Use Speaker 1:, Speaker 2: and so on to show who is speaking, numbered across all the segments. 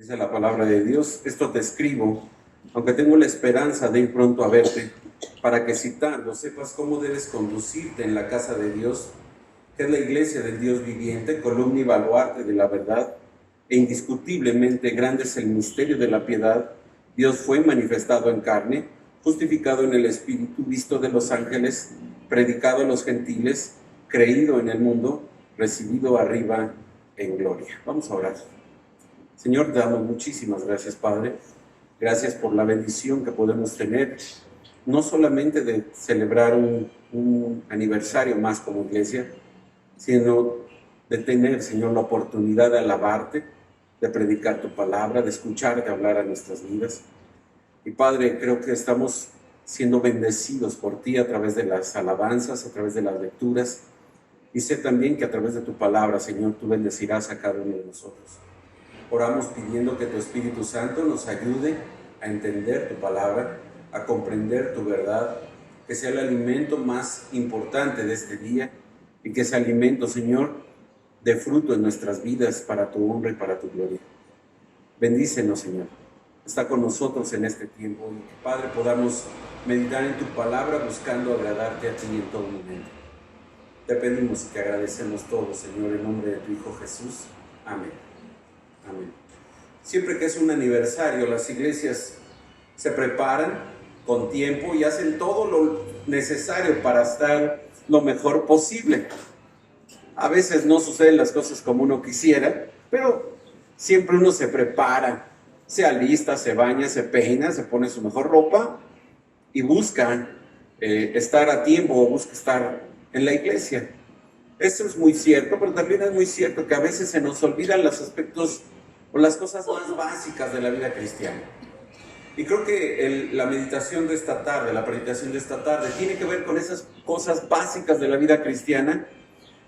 Speaker 1: Dice la palabra de Dios: esto te escribo, aunque tengo la esperanza de ir pronto a verte, para que citando sepas cómo debes conducirte en la casa de Dios, que es la iglesia del Dios viviente, columna y baluarte de la verdad, e indiscutiblemente grande es el misterio de la piedad. Dios fue manifestado en carne, justificado en el Espíritu, visto de los ángeles, predicado a los gentiles, creído en el mundo, recibido arriba en gloria. Vamos a orar. Señor, te damos muchísimas gracias, Padre. Gracias por la bendición que podemos tener, no solamente de celebrar un aniversario más como iglesia, sino de tener, Señor, la oportunidad de alabarte, de predicar tu palabra, de escucharte hablar a nuestras vidas. Y Padre, creo que estamos siendo bendecidos por ti a través de las alabanzas, a través de las lecturas, y sé también que a través de tu palabra, Señor, tú bendecirás a cada uno de nosotros. Oramos pidiendo que tu Espíritu Santo nos ayude a entender tu palabra, a comprender tu verdad, que sea el alimento más importante de este día y que ese alimento, Señor, dé fruto en nuestras vidas para tu honra y para tu gloria. Bendícenos, Señor. Está con nosotros en este tiempo y que, Padre, podamos meditar en tu palabra buscando agradarte a ti en todo momento. Te pedimos y te agradecemos todo, Señor, en nombre de tu Hijo Jesús. Amén. Amén. Siempre que es un aniversario, las iglesias se preparan con tiempo y hacen todo lo necesario para estar lo mejor posible. A veces no suceden las cosas como uno quisiera, pero siempre uno se prepara, se alista, se baña, se peina, se pone su mejor ropa y busca estar a tiempo o busca estar en la iglesia. Eso es muy cierto, pero también es muy cierto que a veces se nos olvidan los aspectos o las cosas más básicas de la vida cristiana. Y creo que la meditación de esta tarde, la predicación de esta tarde, tiene que ver con esas cosas básicas de la vida cristiana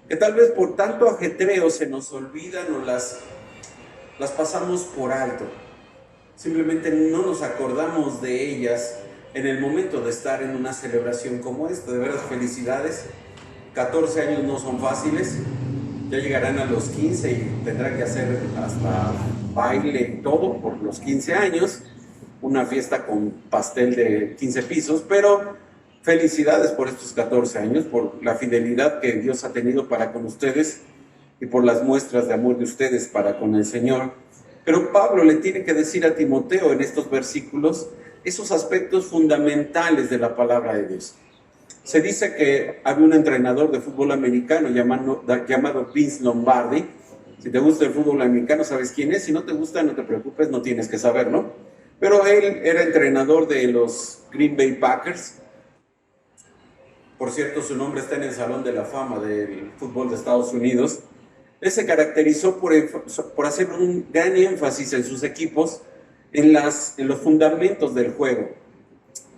Speaker 1: que tal vez por tanto ajetreo se nos olvidan o las pasamos por alto. Simplemente no nos acordamos de ellas en el momento de estar en una celebración como esta. De veras, felicidades. 14 años no son fáciles, ya llegarán a los 15 y tendrán que hacer hasta baile y todo por los 15 años, una fiesta con pastel de 15 pisos, pero felicidades por estos 14 años, por la fidelidad que Dios ha tenido para con ustedes y por las muestras de amor de ustedes para con el Señor. Pero Pablo le tiene que decir a Timoteo en estos versículos esos aspectos fundamentales de la palabra de Dios. Se dice que había un entrenador de fútbol americano llamado Vince Lombardi. Si te gusta el fútbol americano, sabes quién es. Si no te gusta, no te preocupes, no tienes que saberlo. Pero él era entrenador de los Green Bay Packers. Por cierto, su nombre está en el Salón de la Fama del fútbol de Estados Unidos. Él se caracterizó por hacer un gran énfasis en sus equipos en los fundamentos del juego.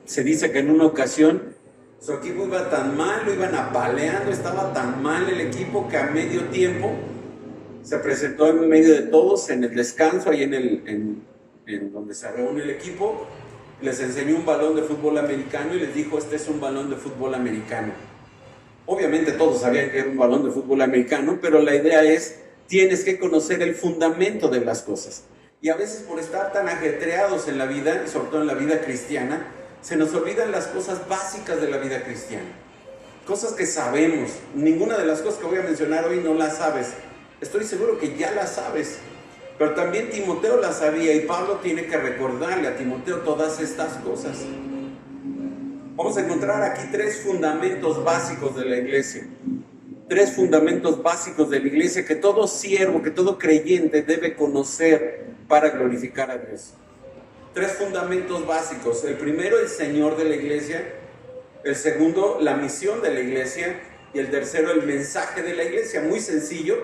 Speaker 1: Se dice que en una ocasión su equipo iba tan mal, lo iban apaleando, estaba tan mal el equipo que a medio tiempo se presentó en medio de todos en el descanso, ahí en donde se reúne el equipo, les enseñó un balón de fútbol americano y les dijo: este es un balón de fútbol americano. Obviamente todos sabían que era un balón de fútbol americano, pero la idea es, tienes que conocer el fundamento de las cosas. Y a veces por estar tan ajetreados en la vida, y sobre todo en la vida cristiana, se nos olvidan las cosas básicas de la vida cristiana. Cosas que sabemos. Ninguna de las cosas que voy a mencionar hoy no las sabes. Estoy seguro que ya las sabes. Pero también Timoteo las sabía y Pablo tiene que recordarle a Timoteo todas estas cosas. Vamos a encontrar aquí 3 fundamentos básicos de la iglesia. 3 fundamentos básicos de la iglesia que todo siervo, que todo creyente debe conocer para glorificar a Dios. 3 fundamentos básicos. El primero, el Señor de la iglesia. El segundo, la misión de la iglesia. Y el tercero, el mensaje de la iglesia. Muy sencillo.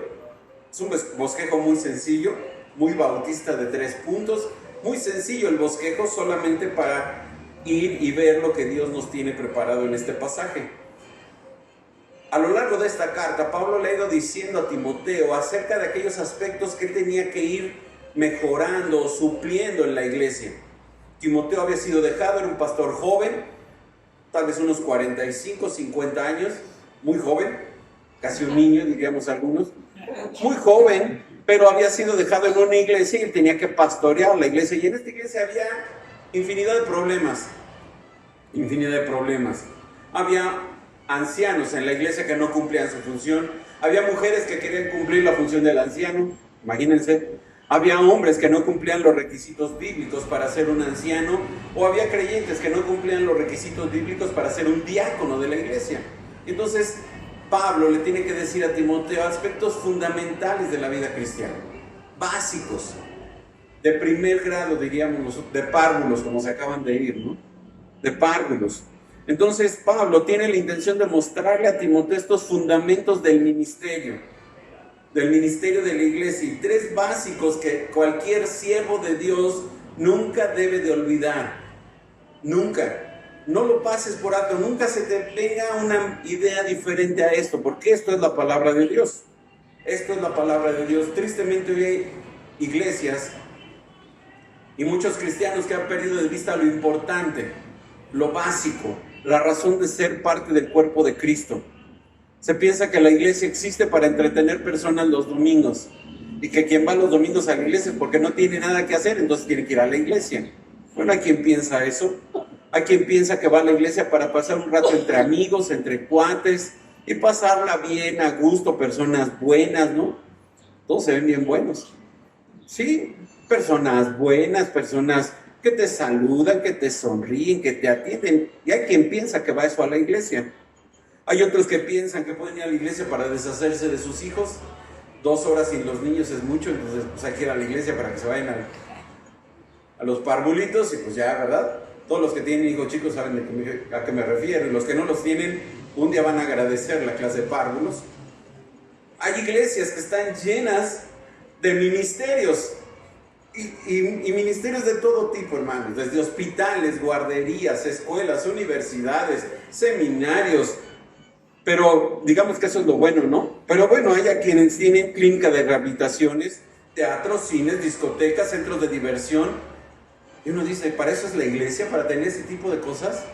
Speaker 1: Es un bosquejo muy sencillo, muy bautista de 3 puntos. Muy sencillo el bosquejo, solamente para ir y ver lo que Dios nos tiene preparado en este pasaje. A lo largo de esta carta, Pablo le ha ido diciendo a Timoteo acerca de aquellos aspectos que él tenía que ir mejorando, supliendo en la iglesia. Timoteo había sido dejado, era un pastor joven, tal vez unos 45, 50 años, muy joven, casi un niño diríamos algunos, muy joven, pero había sido dejado en una iglesia y él tenía que pastorear la iglesia. Y en esta iglesia había infinidad de problemas. Había ancianos en la iglesia que no cumplían su función. Había mujeres que querían cumplir la función del anciano, imagínense. Había hombres que no cumplían los requisitos bíblicos para ser un anciano, o había creyentes que no cumplían los requisitos bíblicos para ser un diácono de la iglesia. Entonces, Pablo le tiene que decir a Timoteo aspectos fundamentales de la vida cristiana, básicos, de primer grado, diríamos, de párvulos, como se acaban de ir, ¿no? De párvulos. Entonces, Pablo tiene la intención de mostrarle a Timoteo estos fundamentos del ministerio de la iglesia, y tres básicos que cualquier siervo de Dios nunca debe de olvidar. Nunca. No lo pases por alto, nunca se te venga una idea diferente a esto, porque esto es la palabra de Dios. Esto es la palabra de Dios. Tristemente hoy hay iglesias y muchos cristianos que han perdido de vista lo importante, lo básico, la razón de ser parte del cuerpo de Cristo. Se piensa que la iglesia existe para entretener personas los domingos, y que quien va los domingos a la iglesia es porque no tiene nada que hacer, entonces tiene que ir a la iglesia. Bueno, hay quien piensa eso. Hay quien piensa que va a la iglesia para pasar un rato entre amigos, entre cuates, y pasarla bien, a gusto, personas buenas, ¿no? Todos se ven bien buenos. Sí, personas buenas, personas que te saludan, que te sonríen, que te atienden. Y hay quien piensa que va eso a la iglesia. Hay otros que piensan que pueden ir a la iglesia para deshacerse de sus hijos. 2 horas sin los niños es mucho, entonces pues hay que ir a la iglesia para que se vayan a los parvulitos, y pues ya, ¿verdad? Todos los que tienen hijos chicos saben a qué me refiero, y los que no los tienen, un día van a agradecer la clase de párvulos. Hay iglesias que están llenas de ministerios, y ministerios de todo tipo, hermanos, desde hospitales, guarderías, escuelas, universidades, seminarios. Pero digamos que eso es lo bueno, ¿no? Pero bueno, hay a quienes tienen clínica de rehabilitaciones, teatros, cines, discotecas, centros de diversión. Y uno dice, ¿para eso es la iglesia? ¿Para tener ese tipo de cosas?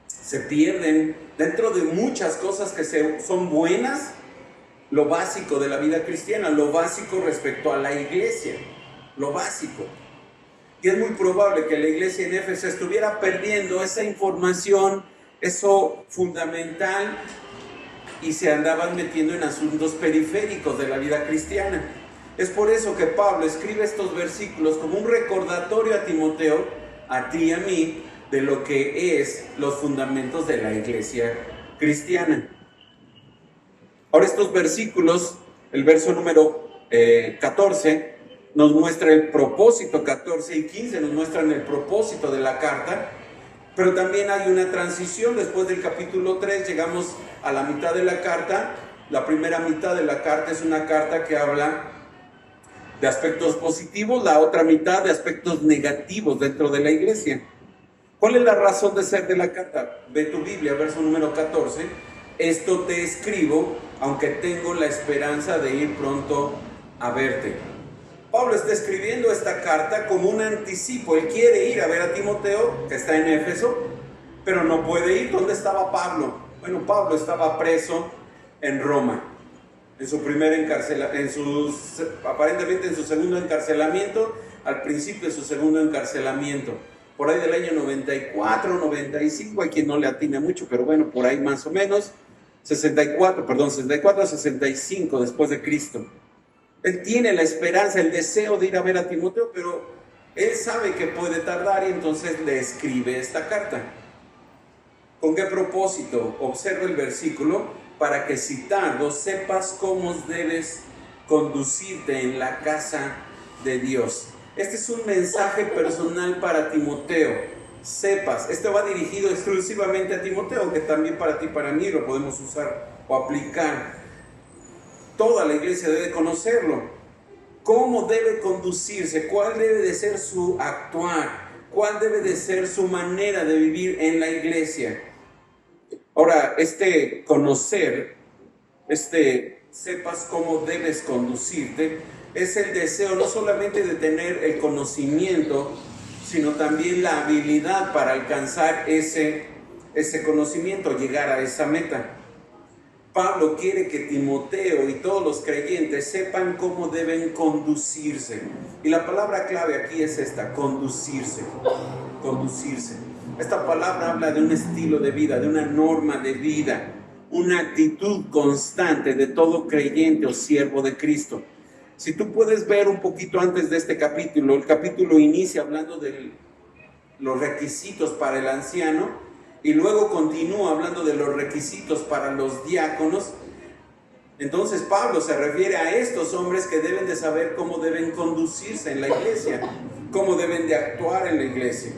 Speaker 1: Se pierden dentro de muchas cosas que son buenas, lo básico de la vida cristiana, lo básico respecto a la iglesia, lo básico. Y es muy probable que la iglesia en Éfeso estuviera perdiendo esa información, eso fundamental, y se andaban metiendo en asuntos periféricos de la vida cristiana. Es por eso que Pablo escribe estos versículos como un recordatorio a Timoteo, a ti y a mí, de lo que es los fundamentos de la iglesia cristiana. Ahora estos versículos, el verso número 14, nos muestra el propósito, 14 y 15 nos muestran el propósito de la carta. Pero también hay una transición. Después del capítulo 3 llegamos a la mitad de la carta. La primera mitad de la carta es una carta que habla de aspectos positivos, la otra mitad de aspectos negativos dentro de la iglesia. ¿Cuál es la razón de ser de la carta? Ve tu Biblia, verso número 14. Esto te escribo, aunque tengo la esperanza de ir pronto a verte. Pablo está escribiendo esta carta como un anticipo. Él quiere ir a ver a Timoteo, que está en Éfeso, pero no puede ir. ¿Dónde estaba Pablo? Bueno, Pablo estaba preso en Roma, en su aparentemente en su segundo encarcelamiento, al principio de su segundo encarcelamiento, por ahí del año 94, 95, hay quien no le atina mucho, pero bueno, por ahí más o menos, 64 a 65 después de Cristo. Él tiene la esperanza, el deseo de ir a ver a Timoteo, pero él sabe que puede tardar, y entonces le escribe esta carta. ¿Con qué propósito? Observa el versículo: para que si tardo sepas cómo debes conducirte en la casa de Dios. Este es un mensaje personal para Timoteo. Sepas, este va dirigido exclusivamente a Timoteo, aunque también para ti y para mí lo podemos usar o aplicar. Toda la iglesia debe conocerlo. ¿Cómo debe conducirse? ¿Cuál debe de ser su actuar? ¿Cuál debe de ser su manera de vivir en la iglesia? Ahora, este conocer, sepas cómo debes conducirte, es el deseo no solamente de tener el conocimiento, sino también la habilidad para alcanzar ese conocimiento, llegar a esa meta. Pablo quiere que Timoteo y todos los creyentes sepan cómo deben conducirse. Y la palabra clave aquí es esta: conducirse. Conducirse. Esta palabra habla de un estilo de vida, de una norma de vida, una actitud constante de todo creyente o siervo de Cristo. Si tú puedes ver un poquito antes de este capítulo, el capítulo inicia hablando de los requisitos para el anciano, y luego continúa hablando de los requisitos para los diáconos. Entonces Pablo se refiere a estos hombres que deben de saber cómo deben conducirse en la iglesia, cómo deben de actuar en la iglesia.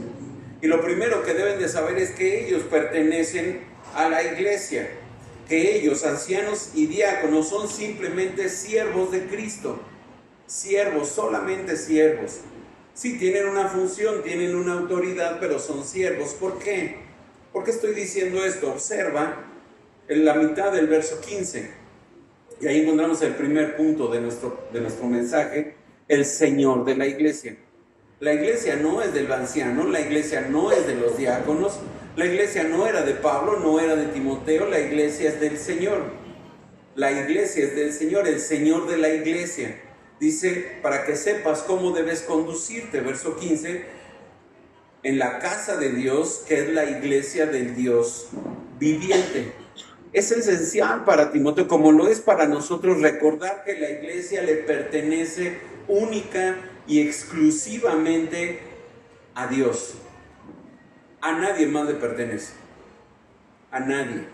Speaker 1: Y lo primero que deben de saber es que ellos pertenecen a la iglesia, que ellos, ancianos y diáconos, son simplemente siervos de Cristo. Siervos, solamente siervos. Sí, tienen una función, tienen una autoridad, pero son siervos. ¿Por qué? ¿Por qué estoy diciendo esto? Observa en la mitad del verso 15. Y ahí encontramos el primer punto de nuestro mensaje: el Señor de la iglesia. La iglesia no es del anciano, la iglesia no es de los diáconos, la iglesia no era de Pablo, no era de Timoteo, la iglesia es del Señor. La iglesia es del Señor, el Señor de la iglesia. Dice, para que sepas cómo debes conducirte, verso 15, en la casa de Dios, que es la iglesia del Dios viviente. Es esencial para Timoteo, como lo es para nosotros, recordar que la iglesia le pertenece única y exclusivamente a Dios. A nadie más le pertenece. A nadie.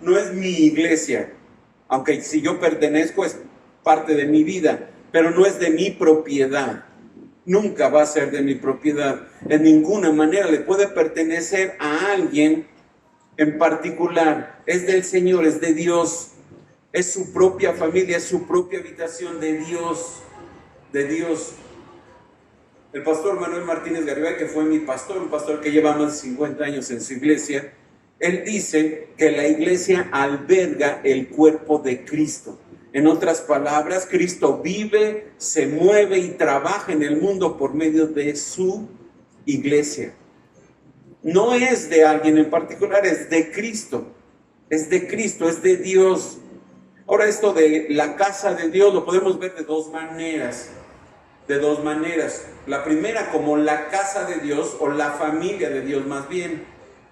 Speaker 1: No es mi iglesia, aunque si yo pertenezco es parte de mi vida, pero no es de mi propiedad. Nunca va a ser de mi propiedad. En ninguna manera le puede pertenecer a alguien en particular. Es del Señor, es de Dios. Es su propia familia, es su propia habitación de Dios. De Dios. El pastor Manuel Martínez Garibay, que fue mi pastor, un pastor que lleva más de 50 años en su iglesia, él dice que la iglesia alberga el cuerpo de Cristo. En otras palabras, Cristo vive, se mueve y trabaja en el mundo por medio de su iglesia. No es de alguien en particular, es de Cristo. Es de Cristo, es de Dios. Ahora, esto de la casa de Dios lo podemos ver de dos maneras. De dos maneras. La primera, como la casa de Dios, o la familia de Dios más bien.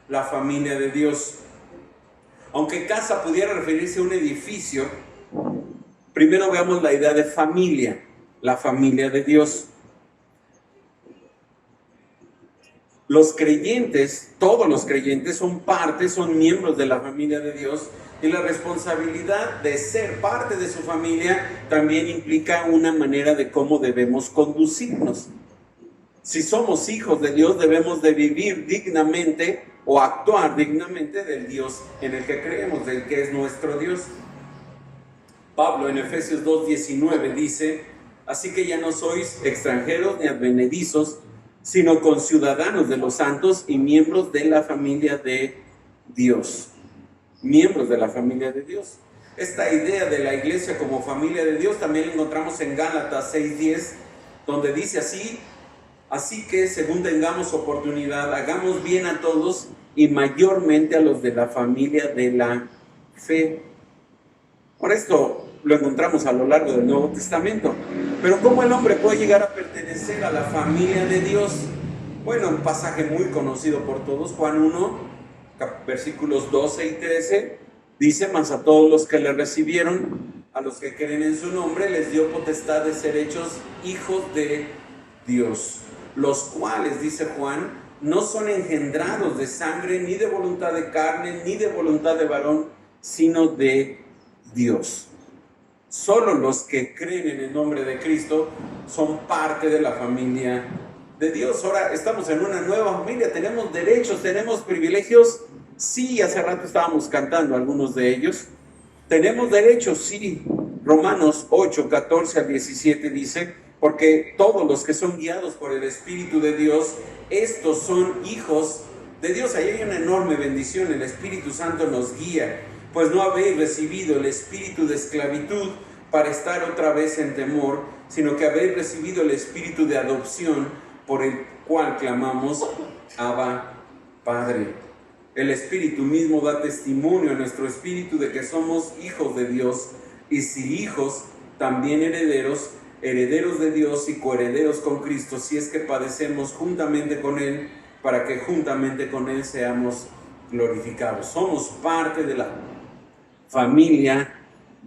Speaker 1: La familia de Dios. Aunque casa pudiera referirse a un edificio, primero veamos la idea de familia, la familia de Dios. Los creyentes, todos los creyentes son parte, son miembros de la familia de Dios, y la responsabilidad de ser parte de su familia también implica una manera de cómo debemos conducirnos. Si somos hijos de Dios, debemos de vivir dignamente o actuar dignamente del Dios en el que creemos, del que es nuestro Dios. Pablo en Efesios 2:19 dice: así que ya no sois extranjeros ni advenedizos, sino conciudadanos de los santos y miembros de la familia de Dios. Miembros de la familia de Dios. Esta idea de la iglesia como familia de Dios también la encontramos en Gálatas 6:10, donde dice así que según tengamos oportunidad, hagamos bien a todos y mayormente a los de la familia de la fe. Por esto lo encontramos a lo largo del Nuevo Testamento. Pero ¿cómo el hombre puede llegar a pertenecer a la familia de Dios? Bueno, un pasaje muy conocido por todos, Juan 1, versículos 12 y 13, dice: mas a todos los que le recibieron, a los que creen en su nombre, les dio potestad de ser hechos hijos de Dios, los cuales, dice Juan, no son engendrados de sangre, ni de voluntad de carne, ni de voluntad de varón, sino de Dios. Solo los que creen en el nombre de Cristo son parte de la familia de Dios. Ahora estamos en una nueva familia, tenemos derechos, tenemos privilegios. Sí, hace rato estábamos cantando algunos de ellos. Tenemos derechos, sí. Romanos 8, 14 al 17 dice: porque todos los que son guiados por el Espíritu de Dios, estos son hijos de Dios. Ahí hay una enorme bendición, el Espíritu Santo nos guía. Pues no habéis recibido el espíritu de esclavitud para estar otra vez en temor, sino que habéis recibido el espíritu de adopción, por el cual clamamos: Abba, Padre. El Espíritu mismo da testimonio a nuestro espíritu de que somos hijos de Dios, y si hijos, también herederos, herederos de Dios y coherederos con Cristo, si es que padecemos juntamente con Él, para que juntamente con Él seamos glorificados. Somos parte de la familia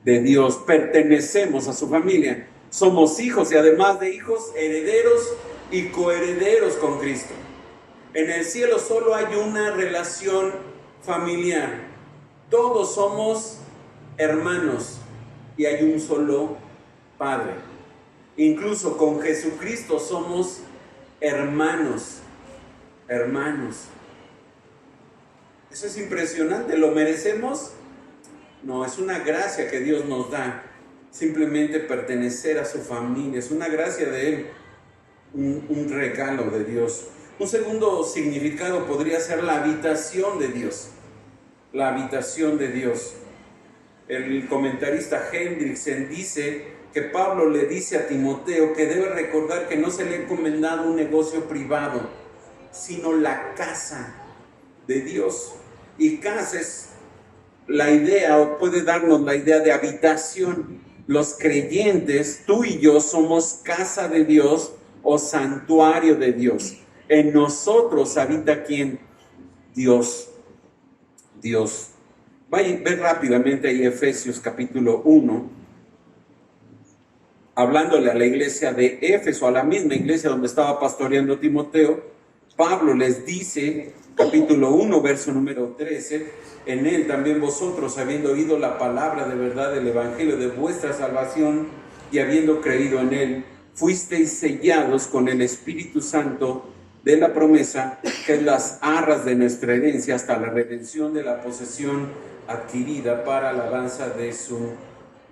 Speaker 1: de Dios, pertenecemos a su familia, somos hijos y además de hijos, herederos y coherederos con Cristo. En el cielo solo hay una relación familiar, todos somos hermanos y hay un solo Padre. Incluso con Jesucristo somos hermanos. Eso es impresionante. ¿Lo merecemos? No, es una gracia que Dios nos da. Simplemente pertenecer a su familia. Es una gracia de Él. Un regalo de Dios. Un segundo significado podría ser la habitación de Dios. La habitación de Dios. El comentarista Hendrickson dice que Pablo le dice a Timoteo que debe recordar que no se le ha encomendado un negocio privado, sino la casa de Dios. Y casa es la idea, o puede darnos la idea de habitación. Los creyentes, tú y yo, somos casa de Dios o santuario de Dios. En nosotros habita ¿quién? Dios. Dios. Vaya, ve rápidamente ahí Efesios capítulo 1, hablándole a la iglesia de Éfeso, a la misma iglesia donde estaba pastoreando Timoteo. Pablo les dice, capítulo 1, verso número 13, en él también vosotros, habiendo oído la palabra de verdad del evangelio de vuestra salvación y habiendo creído en él, fuisteis sellados con el Espíritu Santo de la promesa, que es las arras de nuestra herencia hasta la redención de la posesión adquirida para alabanza de su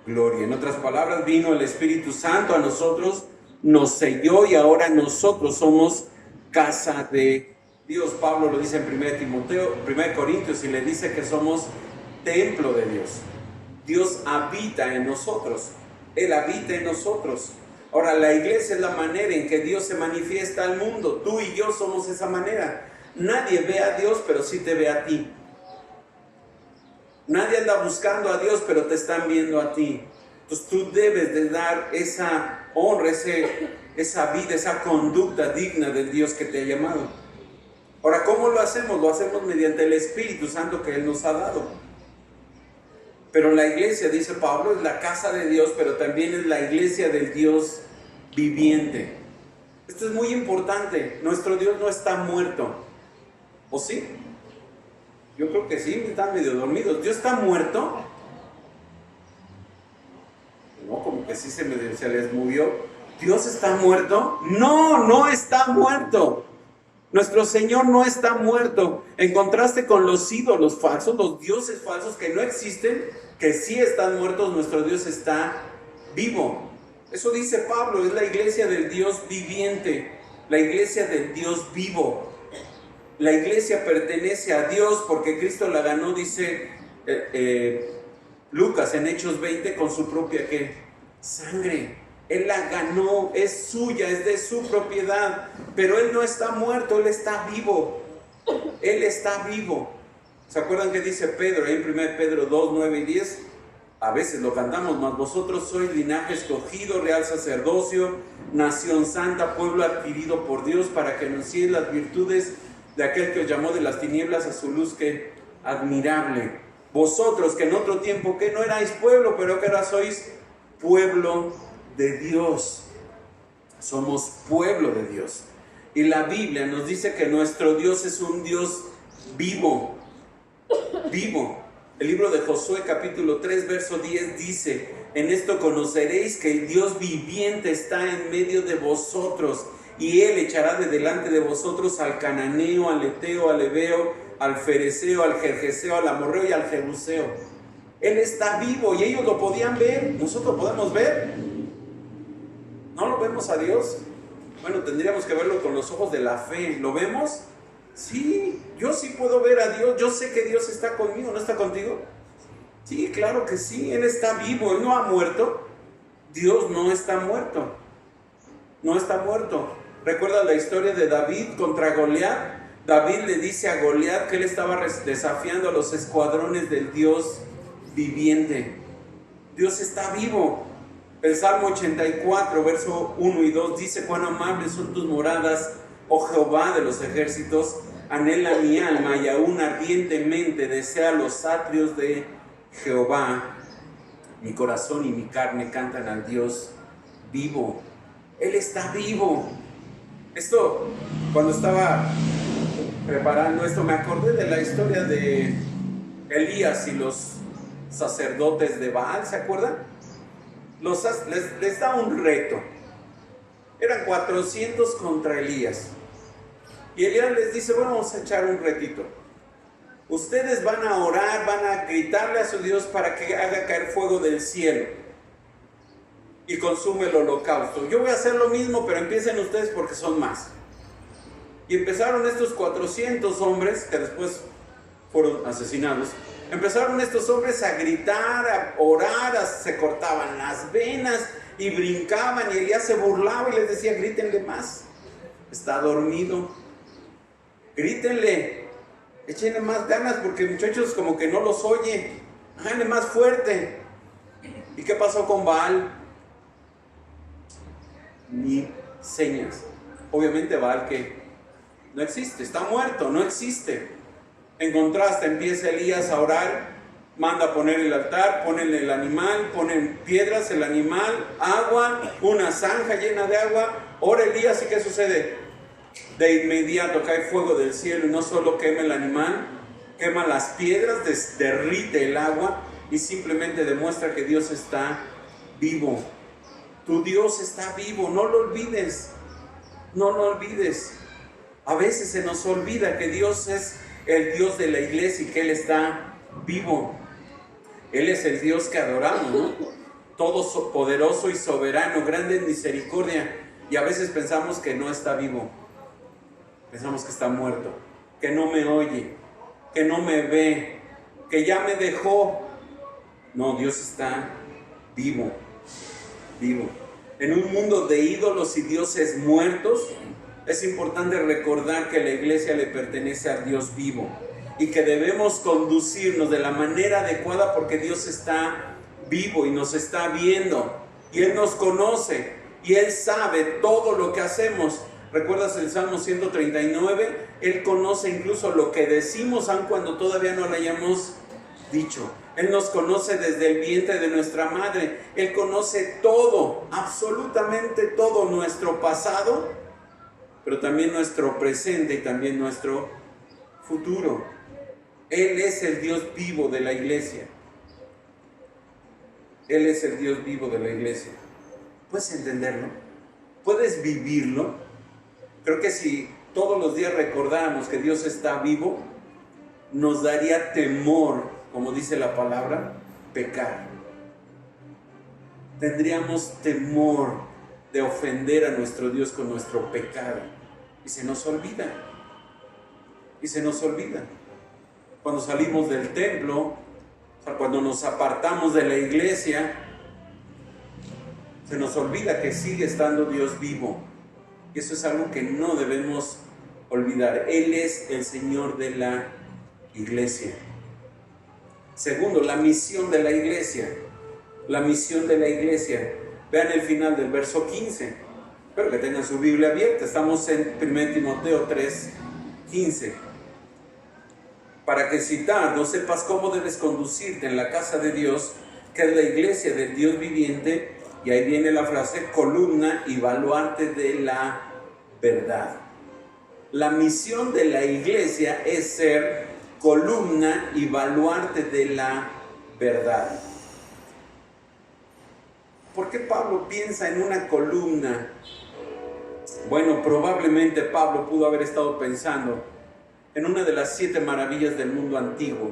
Speaker 1: gloria. En otras palabras, vino el Espíritu Santo a nosotros, nos selló y ahora nosotros somos casa de Dios. Pablo lo dice en 1 Corintios y le dice que somos templo de Dios. Dios habita en nosotros, Él habita en nosotros. Ahora, la iglesia es la manera en que Dios se manifiesta al mundo. Tú y yo somos esa manera. Nadie ve a Dios, pero sí te ve a ti. Nadie anda buscando a Dios, pero te están viendo a ti. Entonces tú debes de dar esa honra, esa vida, esa conducta digna del Dios que te ha llamado. Ahora, ¿cómo lo hacemos? Lo hacemos mediante el Espíritu Santo que Él nos ha dado. Pero la iglesia, dice Pablo, es la casa de Dios, pero también es la iglesia del Dios viviente. Esto es muy importante. Nuestro Dios no está muerto. ¿O sí? Yo creo que sí, están medio dormidos. ¿Dios está muerto? No, como que sí se les movió. ¿Dios está muerto? No, no está muerto. Nuestro Señor no está muerto. En contraste con los ídolos falsos, los dioses falsos que no existen, que sí están muertos, nuestro Dios está vivo. Eso dice Pablo, es la iglesia del Dios viviente, la iglesia del Dios vivo. La iglesia pertenece a Dios porque Cristo la ganó, dice Lucas en Hechos 20, con su propia ¿qué? Sangre. Él la ganó, es suya, es de su propiedad, pero Él no está muerto, Él está vivo. Él está vivo. ¿Se acuerdan que dice Pedro ahí en 1 Pedro 2, 9 y 10? A veces lo cantamos, mas vosotros sois linaje escogido, real sacerdocio, nación santa, pueblo adquirido por Dios, para que anunciéis las virtudes de aquel que os llamó de las tinieblas a su luz, que admirable. Vosotros que en otro tiempo que no erais pueblo, pero que ahora sois pueblo de Dios. Somos pueblo de Dios. Y la Biblia nos dice que nuestro Dios es un Dios vivo. Vivo. El libro de Josué capítulo 3 verso 10 dice: en esto conoceréis que el Dios viviente está en medio de vosotros, y Él echará de delante de vosotros al cananeo, al eteo, al heveo, al fereceo, al gergeseo, al amorreo y al jebuseo. Él está vivo y ellos lo podían ver. ¿Nosotros podemos ver? ¿No lo vemos a Dios? Bueno, tendríamos que verlo con los ojos de la fe. ¿Lo vemos? Sí, yo sí puedo ver a Dios. Yo sé que Dios está conmigo. ¿No está contigo? Sí, claro que sí. Él está vivo. Él no ha muerto. Dios no está muerto. No está muerto. ¿Recuerdas la historia de David contra Goliat? David le dice a Goliat que él estaba desafiando a los escuadrones del Dios viviente. Dios está vivo. El Salmo 84, verso 1 y 2 dice: cuán amables son tus moradas, oh Jehová de los ejércitos. Anhela mi alma y aún ardientemente desea los atrios de Jehová. Mi corazón y mi carne cantan al Dios vivo. Él está vivo. Esto, cuando estaba preparando esto, me acordé de la historia de Elías y los sacerdotes de Baal, ¿se acuerdan? Les da un reto. Eran 400 contra Elías. Y Elías les dice: bueno, vamos a echar un retito. Ustedes van a orar, van a gritarle a su Dios para que haga caer fuego del cielo y consume el holocausto. Yo voy a hacer lo mismo, pero empiecen ustedes porque son más. Y empezaron estos 400 hombres, que después fueron asesinados. Empezaron estos hombres a gritar, a orar, se cortaban las venas y brincaban, y Elías se burlaba y les decía: grítenle más, está dormido, grítenle, échenle más ganas porque muchachos como que no los oye, háganle más fuerte. ¿Y qué pasó con Baal? Ni señas. Obviamente Baal que no existe, está muerto, no existe. En contraste, empieza Elías a orar, manda a poner el altar, ponen el animal, ponen piedras, el animal, agua, una zanja llena de agua. Ora Elías, ¿y qué sucede? De inmediato cae fuego del cielo y no solo quema el animal, quema las piedras, derrite el agua y simplemente demuestra que Dios está vivo. Tu Dios está vivo, no lo olvides, no lo olvides. A veces se nos olvida que Dios es el Dios de la iglesia y que Él está vivo. Él es el Dios que adoramos, ¿no? Todopoderoso y soberano, grande en misericordia. Y a veces pensamos que no está vivo. Pensamos que está muerto, que no me oye, que no me ve, que ya me dejó. No, Dios está vivo, vivo. En un mundo de ídolos y dioses muertos, es importante recordar que la iglesia le pertenece al Dios vivo y que debemos conducirnos de la manera adecuada porque Dios está vivo y nos está viendo y Él nos conoce y Él sabe todo lo que hacemos. ¿Recuerdas el Salmo 139? Él conoce incluso lo que decimos aun cuando todavía no lo hayamos dicho. Él nos conoce desde el vientre de nuestra madre. Él conoce todo, absolutamente todo, nuestro pasado, pero también nuestro presente y también nuestro futuro. Él es el Dios vivo de la iglesia. Él es el Dios vivo de la iglesia. ¿Puedes entenderlo? ¿Puedes vivirlo? Creo que si todos los días recordáramos que Dios está vivo, nos daría temor, como dice la palabra, pecar. Tendríamos temor de ofender a nuestro Dios con nuestro pecado. Y se nos olvida. Y se nos olvida. Cuando salimos del templo, o sea, cuando nos apartamos de la iglesia, se nos olvida que sigue estando Dios vivo. Y eso es algo que no debemos olvidar. Él es el Señor de la iglesia. Segundo, la misión de la iglesia. La misión de la iglesia. Vean el final del verso 15. Espero que tengan su Biblia abierta. Estamos en 1 Timoteo 3:15. Para que citando sepas cómo debes conducirte en la casa de Dios, que es la iglesia del Dios viviente. Y ahí viene la frase: columna y baluarte de la verdad. La misión de la iglesia es ser columna y baluarte de la verdad. ¿Por qué Pablo piensa en una columna? Bueno, probablemente Pablo pudo haber estado pensando en una de las 7 maravillas del mundo antiguo,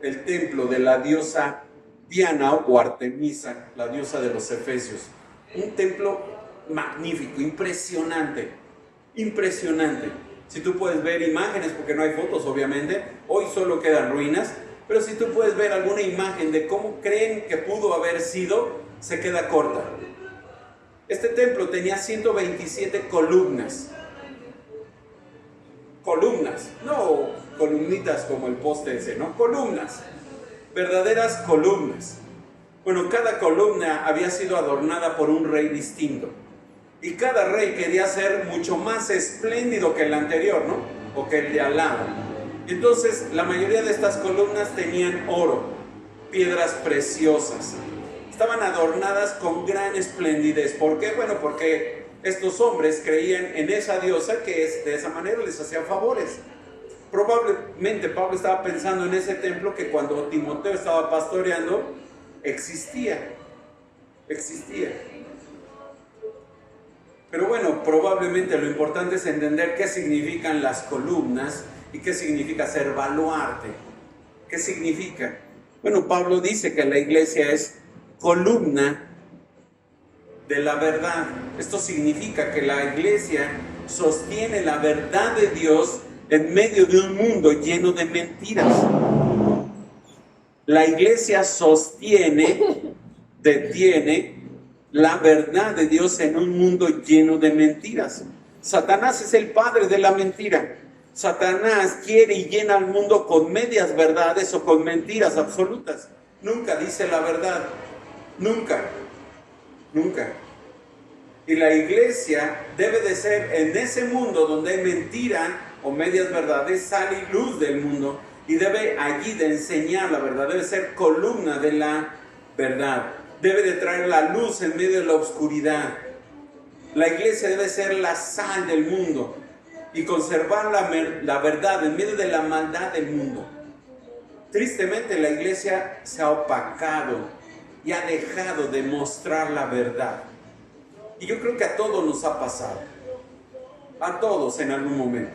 Speaker 1: el templo de la diosa Diana o Artemisa, la diosa de los Efesios. Un templo magnífico, impresionante, impresionante. Si tú puedes ver imágenes, porque no hay fotos obviamente, hoy solo quedan ruinas, pero si tú puedes ver alguna imagen de cómo creen que pudo haber sido, se queda corta. Este templo tenía 127 columnas. columnas, no columnitas como el poste ese, no, columnas, verdaderas columnas. Bueno, cada columna había sido adornada por un rey distinto y cada rey quería ser mucho más espléndido que el anterior, ¿no? O que el de al lado. Entonces, la mayoría de estas columnas tenían oro, piedras preciosas. Estaban adornadas con gran esplendidez. ¿Por qué? Bueno, porque estos hombres creían en esa diosa que de esa manera les hacía favores. Probablemente Pablo estaba pensando en ese templo que cuando Timoteo estaba pastoreando existía. Pero bueno, probablemente lo importante es entender qué significan las columnas y qué significa ser baluarte. ¿Qué significa? Bueno, Pablo dice que la iglesia es columna de la verdad. Esto significa que la iglesia sostiene la verdad de Dios en medio de un mundo lleno de mentiras. La iglesia detiene la verdad de Dios en un mundo lleno de mentiras. Satanás es el padre de la mentira. Satanás quiere y llena al mundo con medias verdades o con mentiras absolutas. Nunca dice la verdad. Nunca. Y la iglesia debe de ser en ese mundo donde hay mentira o medias verdades, sal y luz del mundo, y debe allí de enseñar la verdad, debe ser columna de la verdad, debe de traer la luz en medio de la oscuridad. La iglesia debe ser la sal del mundo y conservar la verdad en medio de la maldad del mundo. Tristemente la iglesia se ha opacado y ha dejado de mostrar la verdad. Y yo creo que a todos nos ha pasado, a todos en algún momento.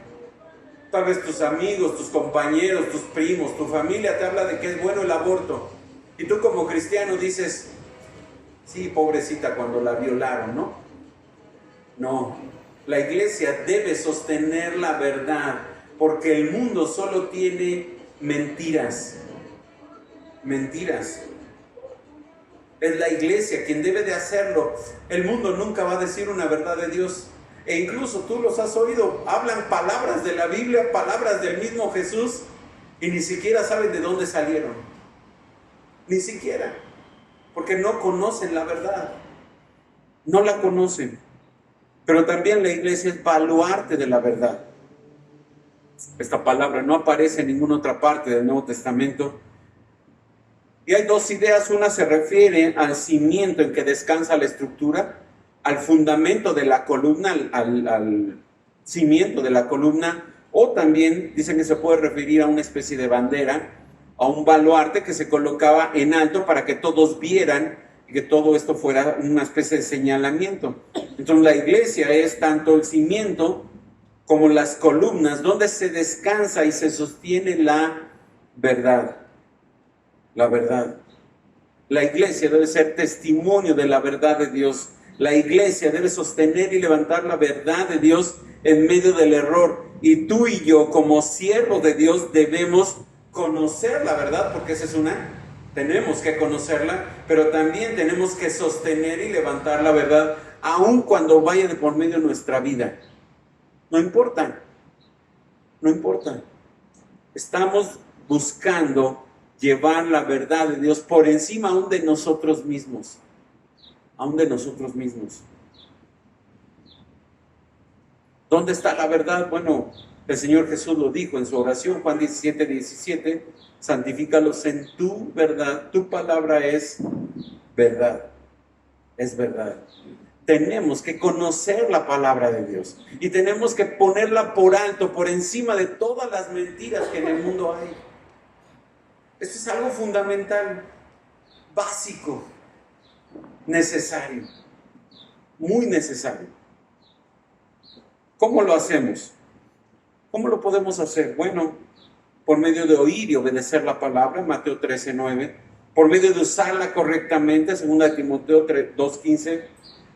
Speaker 1: Tal vez tus amigos, tus compañeros, tus primos, tu familia te habla de que es bueno el aborto. Y tú como cristiano dices, sí, pobrecita cuando la violaron, ¿no? No, la iglesia debe sostener la verdad, porque el mundo solo tiene mentiras. Es la iglesia quien debe de hacerlo. El mundo nunca va a decir una verdad de Dios. E incluso tú los has oído, hablan palabras de la Biblia, palabras del mismo Jesús, y ni siquiera saben de dónde salieron. Ni siquiera. Porque no conocen la verdad. No la conocen. Pero también la iglesia es baluarte de la verdad. Esta palabra no aparece en ninguna otra parte del Nuevo Testamento. Y hay dos ideas. Una se refiere al cimiento en que descansa la estructura, al fundamento de la columna, al cimiento de la columna, o también dicen que se puede referir a una especie de bandera, a un baluarte que se colocaba en alto para que todos vieran y que todo esto fuera una especie de señalamiento. Entonces la iglesia es tanto el cimiento como las columnas donde se descansa y se sostiene la verdad. La verdad. La iglesia debe ser testimonio de la verdad de Dios. La iglesia debe sostener y levantar la verdad de Dios en medio del error. Y tú y yo, como siervos de Dios, debemos conocer la verdad, porque esa es tenemos que conocerla, pero también tenemos que sostener y levantar la verdad, aun cuando vaya de por medio de nuestra vida. No importa. Estamos buscando llevar la verdad de Dios por encima aún de nosotros mismos. ¿Dónde está la verdad? Bueno, el Señor Jesús lo dijo en su oración, Juan 17:17, santifícalos en tu verdad, tu palabra es verdad. Tenemos que conocer la palabra de Dios y tenemos que ponerla por alto, por encima de todas las mentiras que en el mundo hay. Esto es algo fundamental, básico, necesario, muy necesario. ¿Cómo lo hacemos? ¿Cómo lo podemos hacer? Bueno, por medio de oír y obedecer la palabra, Mateo 13:9, por medio de usarla correctamente, 2 Timoteo 2:15,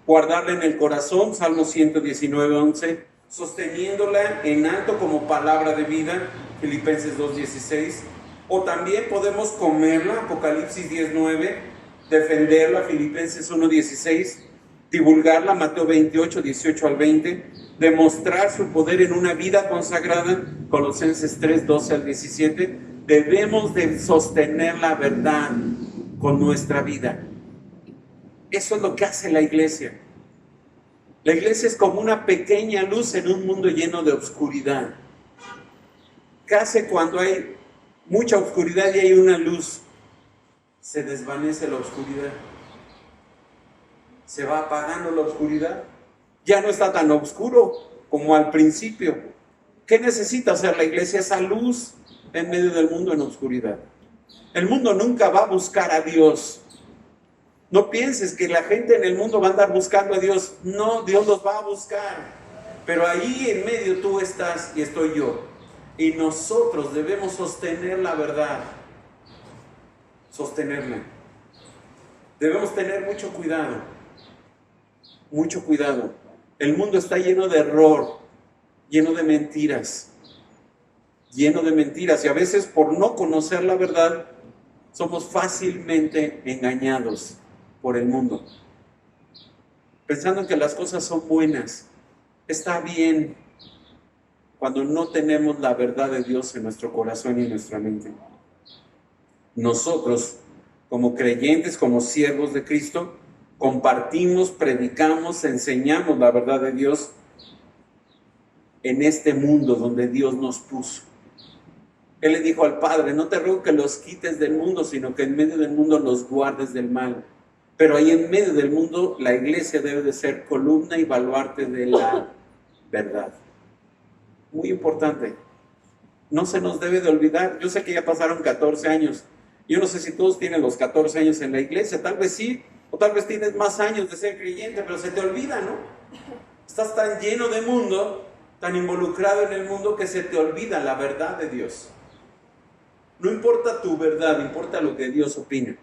Speaker 1: guardarla en el corazón, Salmo 119:11, sosteniéndola en alto como palabra de vida, Filipenses 2:16, o también podemos comerla, Apocalipsis 10:9, defenderla, Filipenses 1:16, divulgarla, Mateo 28, 18 al 20, demostrar su poder en una vida consagrada, Colosenses 3, 12 al 17, debemos de sostener la verdad con nuestra vida. Eso es lo que hace la iglesia. La iglesia es como una pequeña luz en un mundo lleno de oscuridad. ¿Qué hace cuando hay mucha oscuridad y hay una luz? Se desvanece la oscuridad. Se va apagando la oscuridad. Ya no está tan oscuro como al principio. ¿Qué necesita hacer la iglesia? Esa luz en medio del mundo en oscuridad. El mundo nunca va a buscar a Dios. No pienses que la gente en el mundo va a andar buscando a Dios. No, Dios los va a buscar. Pero ahí en medio tú estás y estoy yo. Y nosotros debemos sostener la verdad. Sostenerla. Debemos tener mucho cuidado. Mucho cuidado. El mundo está lleno de error, lleno de mentiras. Lleno de mentiras. Y a veces por no conocer la verdad, somos fácilmente engañados por el mundo, pensando que las cosas son buenas. Está bien cuando no tenemos la verdad de Dios en nuestro corazón y en nuestra mente. Nosotros, como creyentes, como siervos de Cristo, compartimos, predicamos, enseñamos la verdad de Dios en este mundo donde Dios nos puso. Él le dijo al Padre: no te ruego que los quites del mundo, sino que en medio del mundo los guardes del mal. Pero ahí en medio del mundo la iglesia debe de ser columna y baluarte de la verdad. Muy importante. No se nos debe de olvidar. Yo sé que ya pasaron 14 años. Yo no sé si todos tienen los 14 años en la iglesia. Tal vez sí, o tal vez tienes más años de ser creyente, pero se te olvida, ¿no? Estás tan lleno de mundo, tan involucrado en el mundo, que se te olvida la verdad de Dios. No importa tu verdad, importa lo que Dios opina.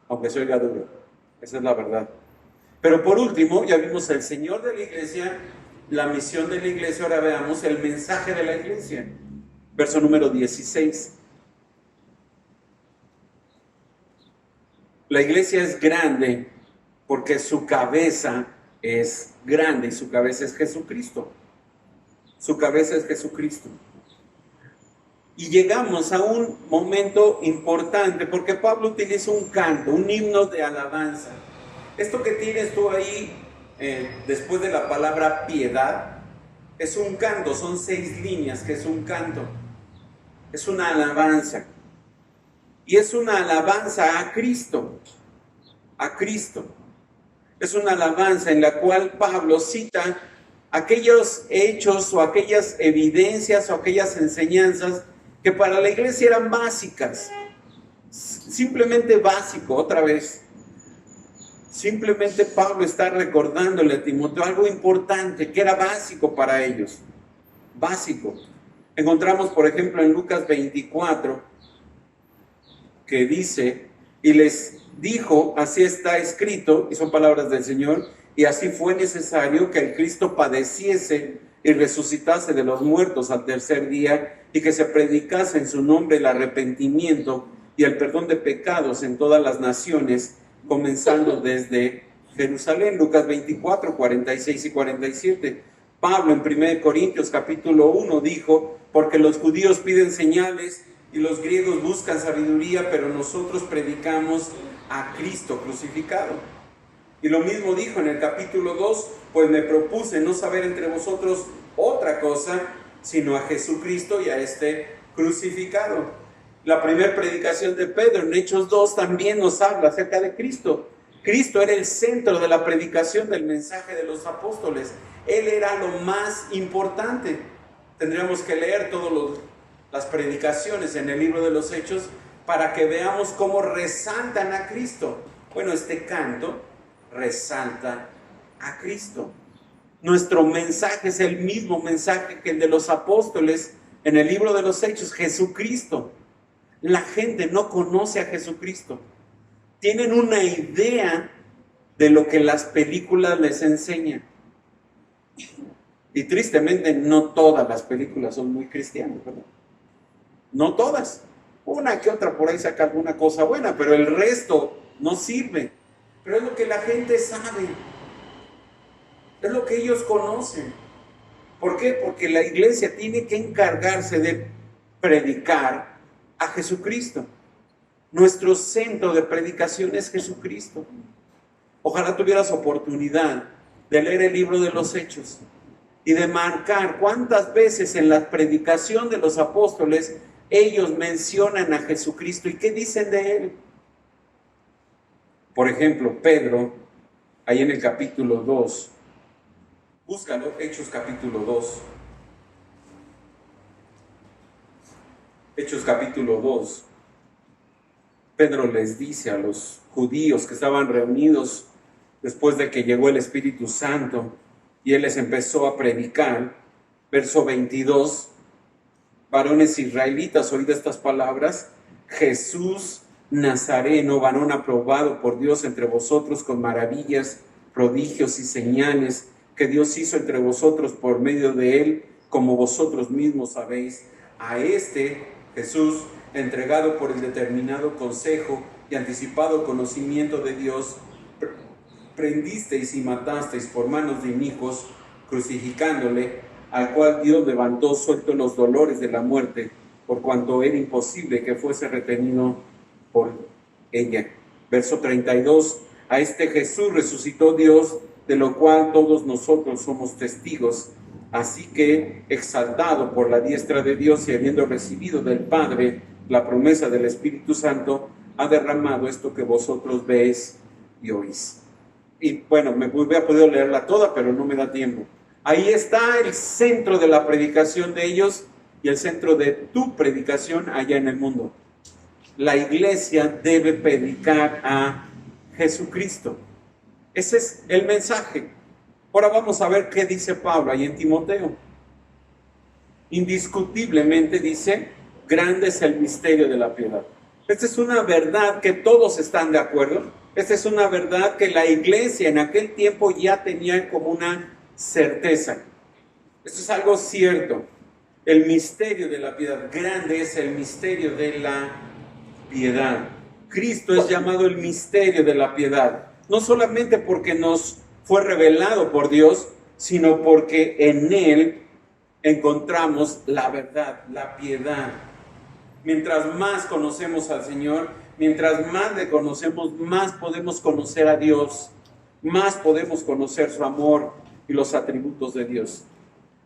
Speaker 1: Aunque se oiga duro, esa es la verdad. Pero por último, ya vimos el Señor de la iglesia, la misión de la iglesia. Ahora veamos el mensaje de la iglesia. Verso número 16. La iglesia es grande porque su cabeza es grande y su cabeza es Jesucristo. Su cabeza es Jesucristo. Y llegamos a un momento importante porque Pablo utiliza un canto, un himno de alabanza. Esto que tienes tú ahí, después de la palabra piedad, es un canto, son 6 líneas, que es un canto. Es una alabanza. Y es una alabanza a Cristo. A Cristo. Es una alabanza en la cual Pablo cita aquellos hechos o aquellas evidencias o aquellas enseñanzas que para la iglesia eran básicas, simplemente básico. Otra vez, simplemente Pablo está recordándole a Timoteo algo importante que era básico para ellos, básico. Encontramos, por ejemplo, en Lucas 24, que dice: y les dijo, así está escrito, y son palabras del Señor, y así fue necesario que el Cristo padeciese y resucitase de los muertos al tercer día, y que se predicase en su nombre el arrepentimiento y el perdón de pecados en todas las naciones, comenzando desde Jerusalén. Lucas 24, 46 y 47. Pablo en 1 Corintios capítulo 1 dijo: porque los judíos piden señales y los griegos buscan sabiduría, pero nosotros predicamos a Cristo crucificado. Y lo mismo dijo en el capítulo 2, pues me propuse no saber entre vosotros otra cosa, sino a Jesucristo y a este crucificado. La primera predicación de Pedro en Hechos 2 también nos habla acerca de Cristo. Cristo era el centro de la predicación del mensaje de los apóstoles. Él era lo más importante. Tendríamos que leer todas las predicaciones en el libro de los Hechos para que veamos cómo resaltan a Cristo. Bueno, este canto resalta a Cristo. Nuestro mensaje es el mismo mensaje que el de los apóstoles en el libro de los Hechos, Jesucristo. La gente no conoce a Jesucristo. Tienen una idea de lo que las películas les enseñan. Y tristemente no todas las películas son muy cristianas, ¿verdad? No todas. Una que otra por ahí saca alguna cosa buena, pero el resto no sirve. pero es lo que la gente sabe, es lo que ellos conocen. ¿Por qué? Porque la iglesia tiene que encargarse de predicar a Jesucristo. Nuestro centro de predicación es Jesucristo. Ojalá tuvieras oportunidad de leer el libro de los Hechos y de marcar cuántas veces en la predicación de los apóstoles ellos mencionan a Jesucristo y qué dicen de Él. Por ejemplo, Pedro, ahí en el capítulo 2, búscalo, Hechos capítulo 2. Hechos capítulo 2. Pedro les dice a los judíos que estaban reunidos después de que llegó el Espíritu Santo y Él les empezó a predicar, verso 22, varones israelitas, oíd estas palabras, Jesús Nazareno, varón aprobado por Dios entre vosotros con maravillas, prodigios y señales que Dios hizo entre vosotros por medio de Él, como vosotros mismos sabéis. A este Jesús, entregado por el determinado consejo y anticipado conocimiento de Dios, prendisteis y matasteis por manos de inicuos, crucificándole, al cual Dios levantó suelto los dolores de la muerte, por cuanto era imposible que fuese retenido por ella. Verso 32, a este Jesús resucitó Dios, de lo cual todos nosotros somos testigos. Así que, exaltado por la diestra de Dios y habiendo recibido del Padre la promesa del Espíritu Santo, ha derramado esto que vosotros veis y oís. Y bueno, me hubiera podido leerla toda, pero no me da tiempo. Ahí está el centro de la predicación de ellos y el centro de tu predicación allá en el mundo. La iglesia debe predicar a Jesucristo. Ese es el mensaje. Ahora vamos a ver qué dice Pablo ahí en Timoteo. Indiscutiblemente dice, grande es el misterio de la piedad. Esta es una verdad que todos están de acuerdo. Esta es una verdad que la iglesia en aquel tiempo ya tenía como una certeza. Esto es algo cierto. El misterio de la piedad, grande es el misterio de la piedad. Cristo es llamado el misterio de la piedad, no solamente porque nos fue revelado por Dios, sino porque en Él encontramos la verdad, la piedad. Mientras más conocemos al Señor, mientras más le conocemos, más podemos conocer a Dios, más podemos conocer su amor y los atributos de Dios.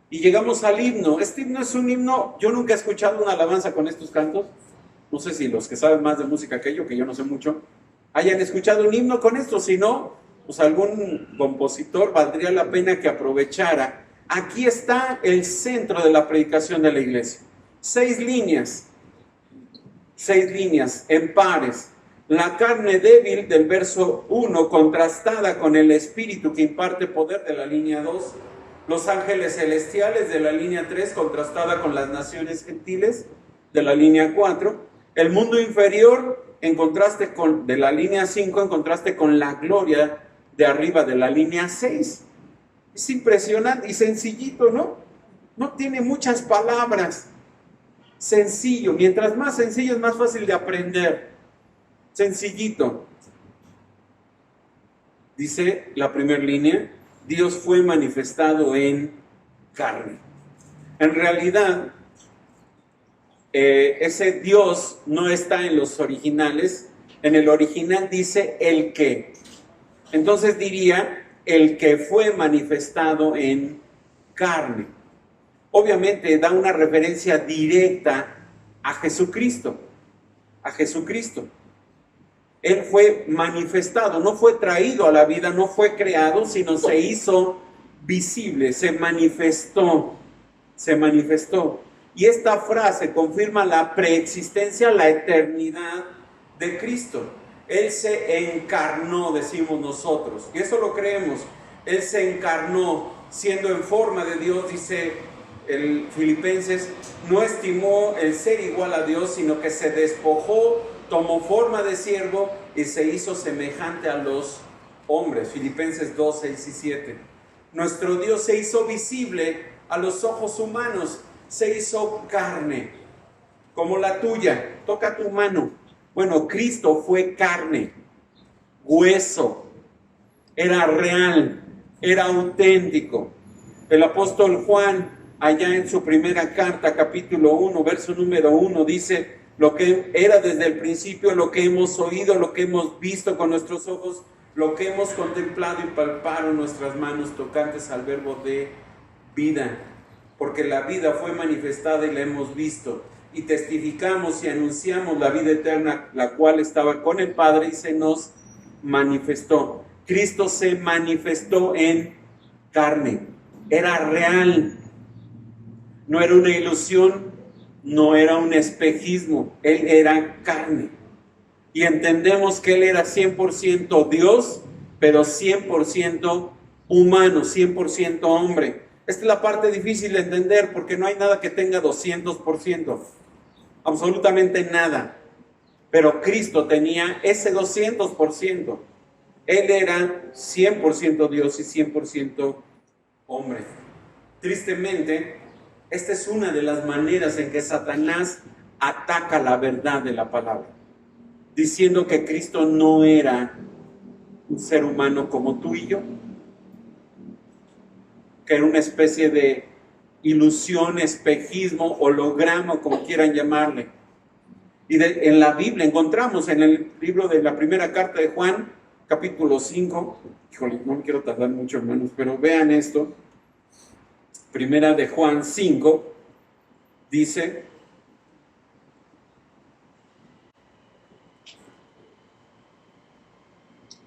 Speaker 1: Y llegamos al himno. Este himno es un himno, yo nunca he escuchado una alabanza con estos cantos. No sé si los que saben más de música que yo no sé mucho, hayan escuchado un himno con esto. Si no, pues algún compositor valdría la pena que aprovechara. Aquí está el centro de la predicación de la iglesia. 6 líneas en pares. La carne débil del verso 1 contrastada con el espíritu que imparte poder de la línea 2. Los ángeles celestiales de la línea 3 contrastada con las naciones gentiles de la línea 4. El mundo inferior en contraste con de la línea 5 en contraste con la gloria de arriba de la línea 6. Es impresionante y sencillito, ¿no? No tiene muchas palabras. Sencillo, mientras más sencillo es más fácil de aprender. Sencillito. Dice la primera línea, Dios fue manifestado en carne. En realidad, ese Dios no está en los originales. En el original dice el que. Entonces diría el que fue manifestado en carne. Obviamente da una referencia directa a Jesucristo. A Jesucristo. Él fue manifestado, no fue traído a la vida, no fue creado, sino se hizo visible, se manifestó. Se manifestó. Y esta frase confirma la preexistencia, la eternidad de Cristo. Él se encarnó, decimos nosotros, y eso lo creemos. Él se encarnó, siendo en forma de Dios, dice el Filipenses, no estimó el ser igual a Dios, sino que se despojó, tomó forma de siervo y se hizo semejante a los hombres. Filipenses 2, 6 y 7. Nuestro Dios se hizo visible a los ojos humanos, se hizo carne, como la tuya. Toca tu mano. Bueno, Cristo fue carne, hueso, era real, era auténtico. El apóstol Juan, allá en su primera carta, capítulo 1, verso número 1, dice: lo que era desde el principio, lo que hemos oído, lo que hemos visto con nuestros ojos, lo que hemos contemplado y palpado nuestras manos tocantes al verbo de vida. Porque la vida fue manifestada y la hemos visto, y testificamos y anunciamos la vida eterna, la cual estaba con el Padre y se nos manifestó. Cristo se manifestó en carne, era real, no era una ilusión, no era un espejismo, Él era carne. Y entendemos que Él era 100% Dios, pero 100% humano, 100% hombre. Esta es la parte difícil de entender, porque no hay nada que tenga 200%, absolutamente nada. Pero Cristo tenía ese 200%. Él era 100% Dios y 100% hombre. Tristemente, esta es una de las maneras en que Satanás ataca la verdad de la palabra, diciendo que Cristo no era un ser humano como tú y yo, que era una especie de ilusión, espejismo, holograma, como quieran llamarle. Y en la Biblia encontramos en el libro de la primera carta de Juan, capítulo 5, híjole, no me quiero tardar mucho, hermanos, pero vean esto. Primera de Juan 5, dice: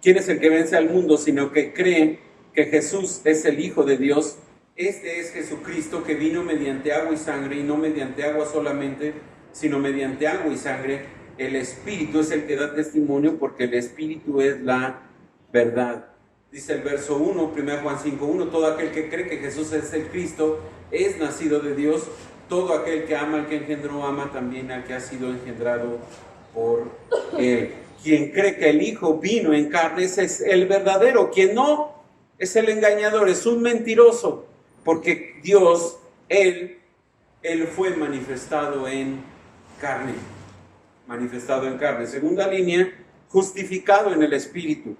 Speaker 1: ¿quién es el que vence al mundo sino que cree que Jesús es el Hijo de Dios? Este es Jesucristo, que vino mediante agua y sangre, y no mediante agua solamente, sino mediante agua y sangre. El Espíritu es el que da testimonio, porque el Espíritu es la verdad. Dice el verso 1, 1 Juan 5, 1, todo aquel que cree que Jesús es el Cristo es nacido de Dios. Todo aquel que ama al que engendró, ama también al que ha sido engendrado por Él. Quien cree que el Hijo vino en carne, ese es el verdadero. Quien no, es el engañador, es un mentiroso. Porque Dios, Él fue manifestado en carne. Manifestado en carne. Segunda línea, justificado en el Espíritu.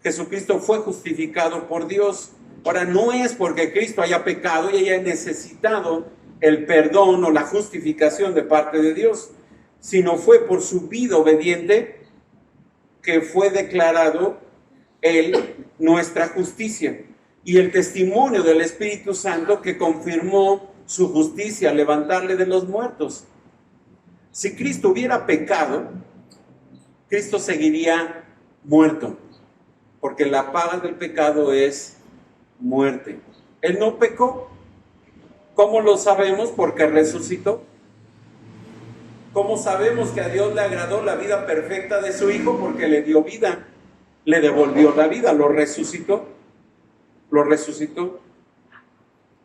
Speaker 1: Jesucristo fue justificado por Dios. Ahora, no es porque Cristo haya pecado y haya necesitado el perdón o la justificación de parte de Dios, sino fue por su vida obediente que fue declarado Él nuestra justicia. Y el testimonio del Espíritu Santo que confirmó su justicia al levantarle de los muertos. Si Cristo hubiera pecado, Cristo seguiría muerto, porque la paga del pecado es muerte. Él no pecó. ¿Cómo lo sabemos? Porque resucitó. ¿Cómo sabemos que a Dios le agradó la vida perfecta de su Hijo? Porque le dio vida, le devolvió la vida, lo resucitó. Lo resucitó.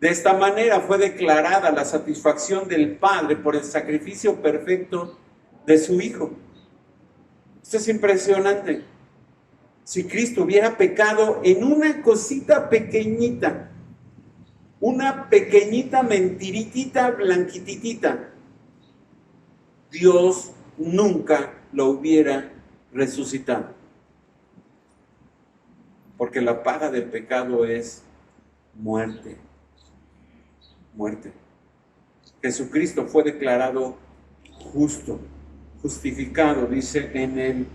Speaker 1: De esta manera fue declarada la satisfacción del Padre por el sacrificio perfecto de su Hijo. Esto es impresionante. Si Cristo hubiera pecado en una cosita pequeñita, una pequeñita mentiritita blanquititita, Dios nunca lo hubiera resucitado. Porque la paga del pecado es muerte. Muerte. Jesucristo fue declarado justo, justificado, dice, en el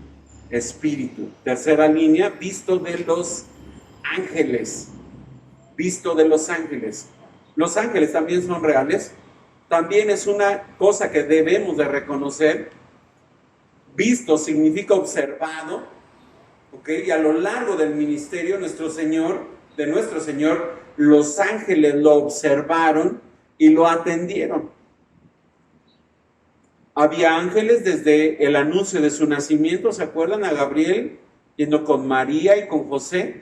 Speaker 1: Espíritu. Tercera línea, visto de los ángeles. Visto de los ángeles. Los ángeles también son reales. También es una cosa que debemos de reconocer. Visto significa observado, ¿ok? Y a lo largo del ministerio de nuestro Señor, los ángeles lo observaron y lo atendieron. Había ángeles desde el anuncio de su nacimiento, ¿se acuerdan? A Gabriel yendo con María y con José.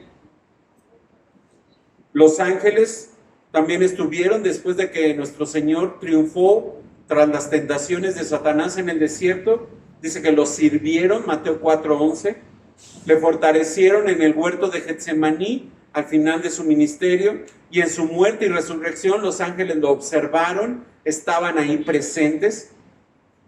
Speaker 1: Los ángeles también estuvieron después de que nuestro Señor triunfó tras las tentaciones de Satanás en el desierto. Dice que los sirvieron, Mateo 4:11. Le fortalecieron en el huerto de Getsemaní al final de su ministerio, y en su muerte y resurrección los ángeles lo observaron, estaban ahí presentes.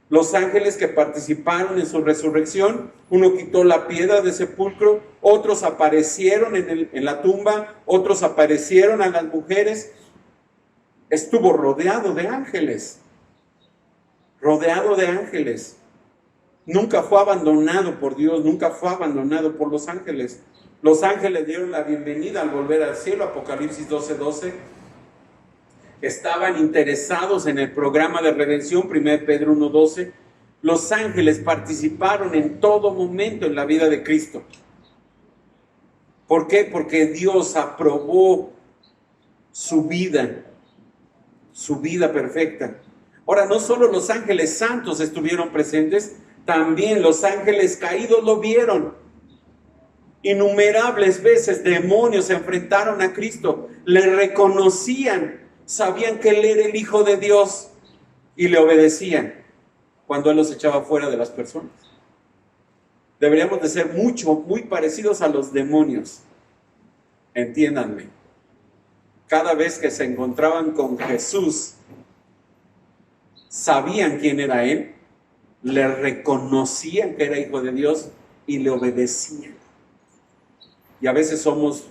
Speaker 1: Los ángeles que participaron en su resurrección, uno quitó la piedra del sepulcro, otros aparecieron en la tumba, otros aparecieron a las mujeres. Estuvo rodeado de ángeles, rodeado de ángeles. Nunca fue abandonado por Dios, nunca fue abandonado por los ángeles. Los ángeles dieron la bienvenida al volver al cielo, Apocalipsis 12:12. Estaban interesados en el programa de redención, 1 Pedro 1:12. Los ángeles participaron en todo momento en la vida de Cristo. ¿Por qué? Porque Dios aprobó su vida perfecta. Ahora, no solo los ángeles santos estuvieron presentes, también los ángeles caídos lo vieron. Innumerables veces demonios se enfrentaron a Cristo, le reconocían, sabían que Él era el Hijo de Dios y le obedecían cuando Él los echaba fuera de las personas. Deberíamos de ser muy parecidos a los demonios. Entiéndanme. Cada vez que se encontraban con Jesús, sabían quién era Él, le reconocían que era Hijo de Dios y le obedecían. Y a veces somos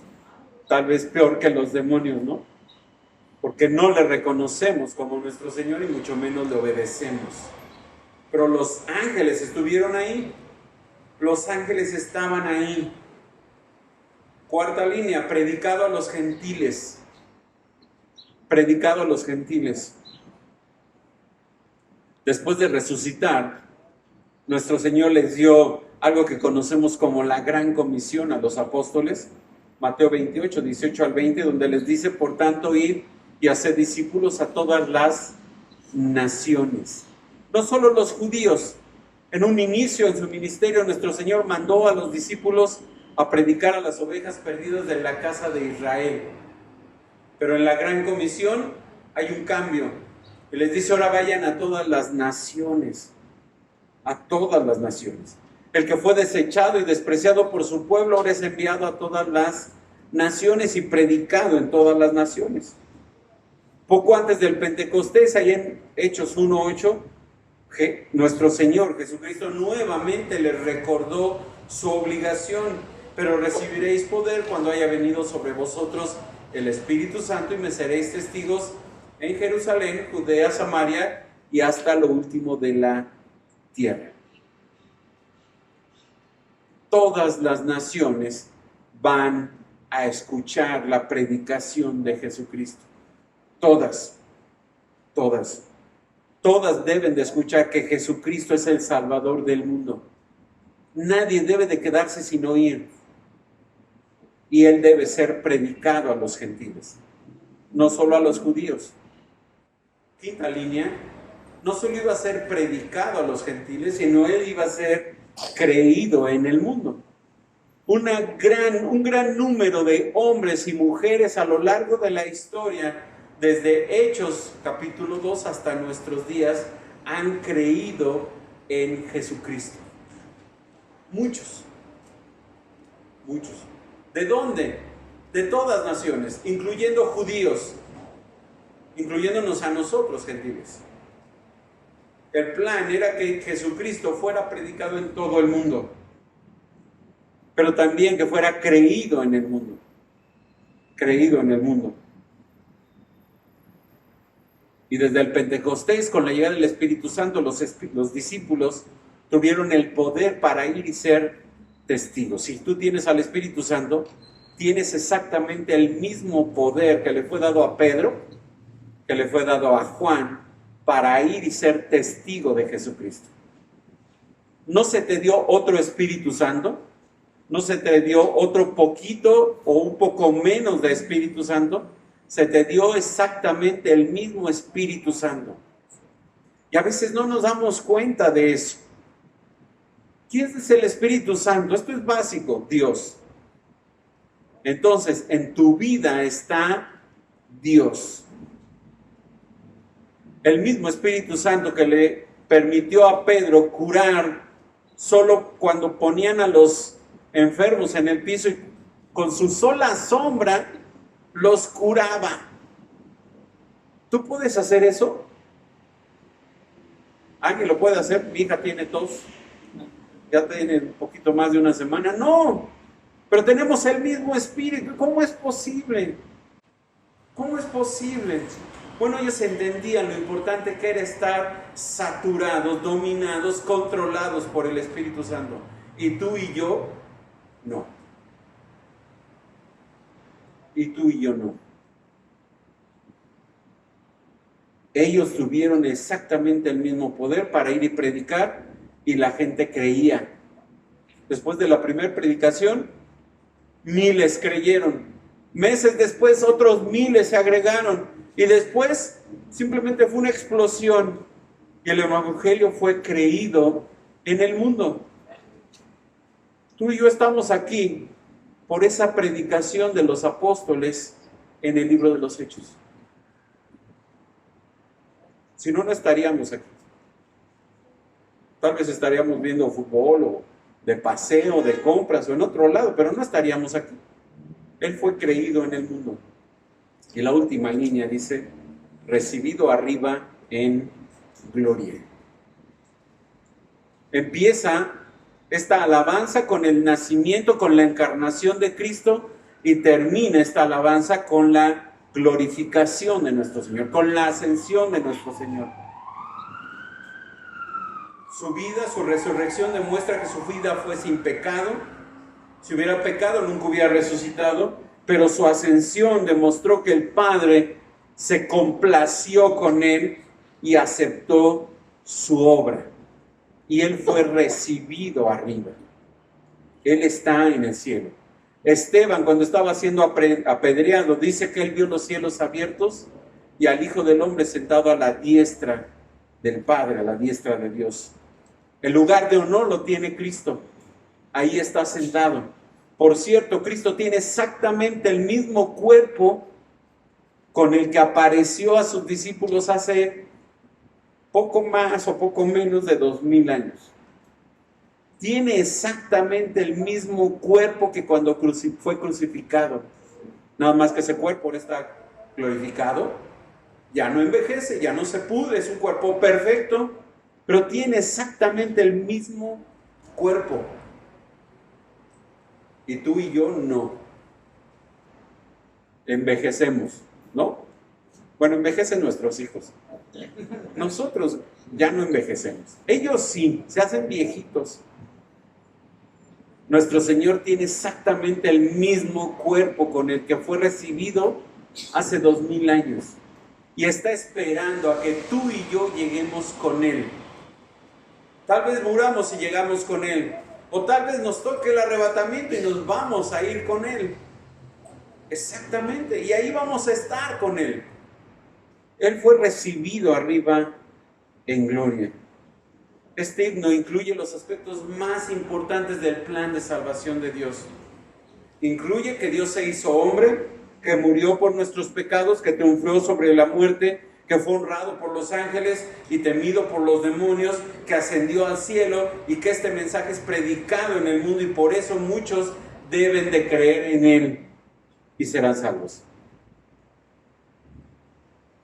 Speaker 1: tal vez peor que los demonios, ¿no? Porque no le reconocemos como nuestro Señor y mucho menos le obedecemos. Pero los ángeles estuvieron ahí. Los ángeles estaban ahí. Cuarta línea, predicado a los gentiles. Predicado a los gentiles. Después de resucitar, nuestro Señor les dio algo que conocemos como la gran comisión a los apóstoles. Mateo 28, 18 al 20, donde les dice, por tanto, id y hacer discípulos a todas las naciones. No solo los judíos. En un inicio en su ministerio, nuestro Señor mandó a los discípulos a predicar a las ovejas perdidas de la casa de Israel. Pero en la gran comisión hay un cambio. Y les dice, ahora vayan a todas las naciones. A todas las naciones. El que fue desechado y despreciado por su pueblo, ahora es enviado a todas las naciones y predicado en todas las naciones. Poco antes del Pentecostés, ahí en Hechos 1:8, nuestro Señor Jesucristo nuevamente les recordó su obligación, pero recibiréis poder cuando haya venido sobre vosotros el Espíritu Santo y me seréis testigos en Jerusalén, Judea, Samaria y hasta lo último de la tierra. Todas las naciones van a escuchar la predicación de Jesucristo. Todas deben de escuchar que Jesucristo es el Salvador del mundo. Nadie debe de quedarse sin oír. Y Él debe ser predicado a los gentiles, no solo a los judíos. Quinta línea, no solo iba a ser predicado a los gentiles, sino Él iba a ser creído en el mundo. Un gran número de hombres y mujeres a lo largo de la historia, desde Hechos capítulo 2 hasta nuestros días, han creído en Jesucristo. Muchos. ¿De dónde? De todas naciones, incluyendo judíos, incluyéndonos a nosotros, gentiles. El plan era que Jesucristo fuera predicado en todo el mundo, pero también que fuera creído en el mundo. Creído en el mundo. Y desde el Pentecostés, con la llegada del Espíritu Santo, los discípulos tuvieron el poder para ir y ser testigos. Si tú tienes al Espíritu Santo, tienes exactamente el mismo poder que le fue dado a Pedro, que le fue dado a Juan, para ir y ser testigo de Jesucristo. No se te dio otro Espíritu Santo, no se te dio otro poquito o un poco menos de Espíritu Santo, se te dio exactamente el mismo Espíritu Santo. Y a veces no nos damos cuenta de eso. ¿Quién es el Espíritu Santo? Esto es básico, Dios. Entonces, en tu vida está Dios. El mismo Espíritu Santo que le permitió a Pedro curar solo cuando ponían a los enfermos en el piso y con su sola sombra los curaba. ¿Tú puedes hacer eso? ¿Alguien lo puede hacer? Mi hija tiene tos, ya tiene un poquito más de una semana. No, pero tenemos el mismo espíritu. ¿Cómo es posible? ¿Cómo es posible? Bueno, ellos entendían lo importante que era estar saturados, dominados, controlados por el Espíritu Santo. Y tú y yo, no. Y tú y yo no. Ellos tuvieron exactamente el mismo poder para ir y predicar y la gente creía. Después de la primera predicación, miles creyeron. Meses después, otros miles se agregaron. Y después, simplemente fue una explosión. Y el evangelio fue creído en el mundo. Tú y yo estamos aquí por esa predicación de los apóstoles en el libro de los Hechos. Si no, no estaríamos aquí. Tal vez estaríamos viendo fútbol o de paseo, de compras o en otro lado, pero no estaríamos aquí. Él fue creído en el mundo. Y la última línea dice, recibido arriba en gloria. Empieza esta alabanza con el nacimiento, con la encarnación de Cristo, y termina esta alabanza con la glorificación de nuestro Señor, con la ascensión de nuestro Señor. Su vida, su resurrección demuestra que su vida fue sin pecado. Si hubiera pecado, nunca hubiera resucitado, pero su ascensión demostró que el Padre se complació con él y aceptó su obra. Y él fue recibido arriba. Él está en el cielo. Esteban, cuando estaba siendo apedreado, dice que él vio los cielos abiertos y al Hijo del Hombre sentado a la diestra del Padre, a la diestra de Dios. El lugar de honor lo tiene Cristo. Ahí está sentado. Por cierto, Cristo tiene exactamente el mismo cuerpo con el que apareció a sus discípulos hace poco más o poco menos de 2000 años. Tiene exactamente el mismo cuerpo que cuando fue crucificado. Nada más que ese cuerpo ahora está glorificado. Ya no envejece, ya no se pudre, es un cuerpo perfecto, pero tiene exactamente el mismo cuerpo. Y tú y yo no. Envejecemos, ¿no? Bueno, envejecen nuestros hijos. Nosotros ya no envejecemos. Ellos sí, se hacen viejitos. Nuestro Señor tiene exactamente el mismo cuerpo con el que fue recibido hace 2000 años. Y está esperando a que tú y yo lleguemos con Él. Tal vez muramos y llegamos con Él. O tal vez nos toque el arrebatamiento y nos vamos a ir con Él. Exactamente. Y ahí vamos a estar con Él. Él fue recibido arriba en gloria. Este himno incluye los aspectos más importantes del plan de salvación de Dios. Incluye que Dios se hizo hombre, que murió por nuestros pecados, que triunfó sobre la muerte, que fue honrado por los ángeles y temido por los demonios, que ascendió al cielo y que este mensaje es predicado en el mundo y por eso muchos deben de creer en Él y serán salvos.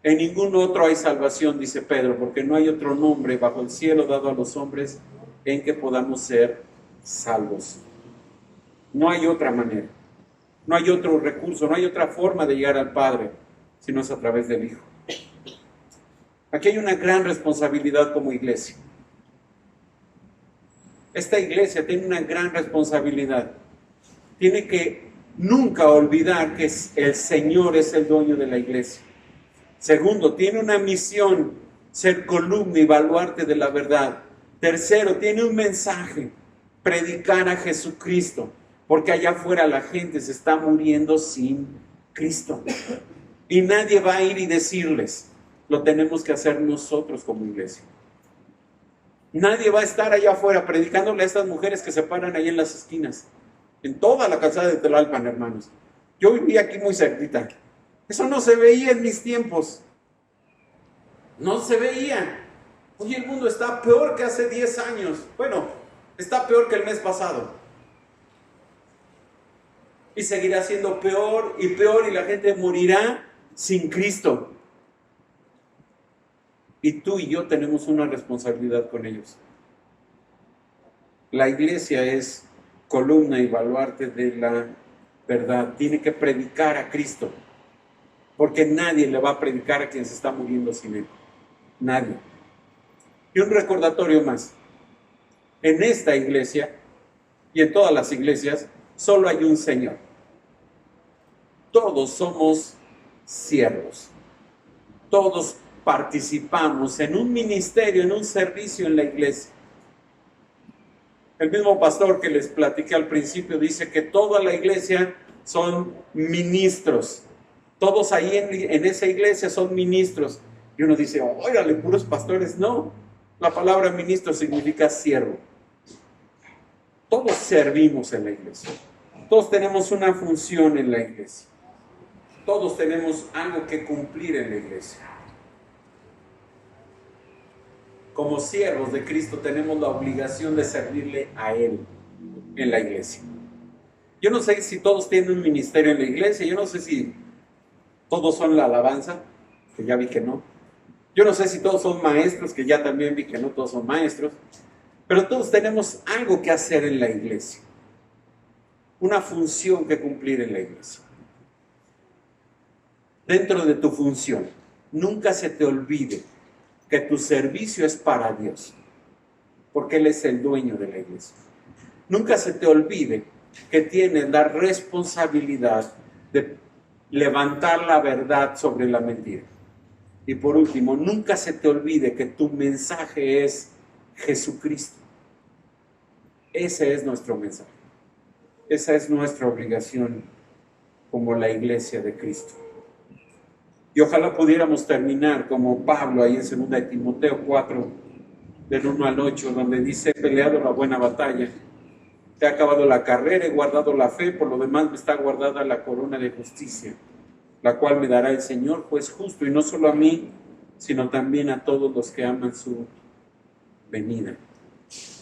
Speaker 1: En ningún otro hay salvación, dice Pedro, porque no hay otro nombre bajo el cielo dado a los hombres en que podamos ser salvos. No hay otra manera, no hay otro recurso, no hay otra forma de llegar al Padre, sino es a través del Hijo. Aquí hay una gran responsabilidad como iglesia. Esta iglesia tiene una gran responsabilidad. Tiene que nunca olvidar que el Señor es el dueño de la iglesia. Segundo, tiene una misión, ser columna y baluarte de la verdad. Tercero, tiene un mensaje, predicar a Jesucristo, porque allá afuera la gente se está muriendo sin Cristo. Y nadie va a ir y decirles, lo tenemos que hacer nosotros como iglesia. Nadie va a estar allá afuera predicándole a estas mujeres que se paran ahí en las esquinas, en toda la calzada de Tlalpan, hermanos. Yo vivía aquí muy cerquita. Eso no se veía en mis tiempos. No se veía. Hoy el mundo está peor que hace 10 años. Bueno, está peor que el mes pasado. Y seguirá siendo peor y la gente morirá sin Cristo. Y tú y yo tenemos una responsabilidad con ellos. La iglesia es columna y baluarte de la verdad. Tiene que predicar a Cristo, porque nadie le va a predicar a quien se está muriendo sin él. Nadie. Y un recordatorio más. En esta iglesia y en todas las iglesias solo hay un Señor. Todos somos siervos. Todos participamos en un ministerio, en un servicio en la iglesia. El mismo pastor que les platiqué al principio dice que toda la iglesia son ministros. Todos ahí en esa iglesia son ministros. Y uno dice, órale, puros pastores. No, la palabra ministro significa siervo. Todos servimos en la iglesia. Todos tenemos una función en la iglesia. Todos tenemos algo que cumplir en la iglesia. Como siervos de Cristo tenemos la obligación de servirle a Él en la iglesia. Yo no sé si todos tienen un ministerio en la iglesia, yo no sé si todos son la alabanza, que ya vi que no. Yo no sé si todos son maestros, que ya también vi que no todos son maestros, pero todos tenemos algo que hacer en la iglesia, una función que cumplir en la iglesia. Dentro de tu función, nunca se te olvide que tu servicio es para Dios, porque Él es el dueño de la iglesia. Nunca se te olvide que tienes la responsabilidad de levantar la verdad sobre la mentira. Y por último, nunca se te olvide que tu mensaje es Jesucristo. Ese es nuestro mensaje. Esa es nuestra obligación como la iglesia de Cristo. Y ojalá pudiéramos terminar como Pablo ahí en 2 de Timoteo 4, del 1 al 8, donde dice: he peleado la buena batalla, he acabado la carrera, he guardado la fe, por lo demás me está guardada la corona de justicia, la cual me dará el Señor, juez justo, y no solo a mí, sino también a todos los que aman su venida.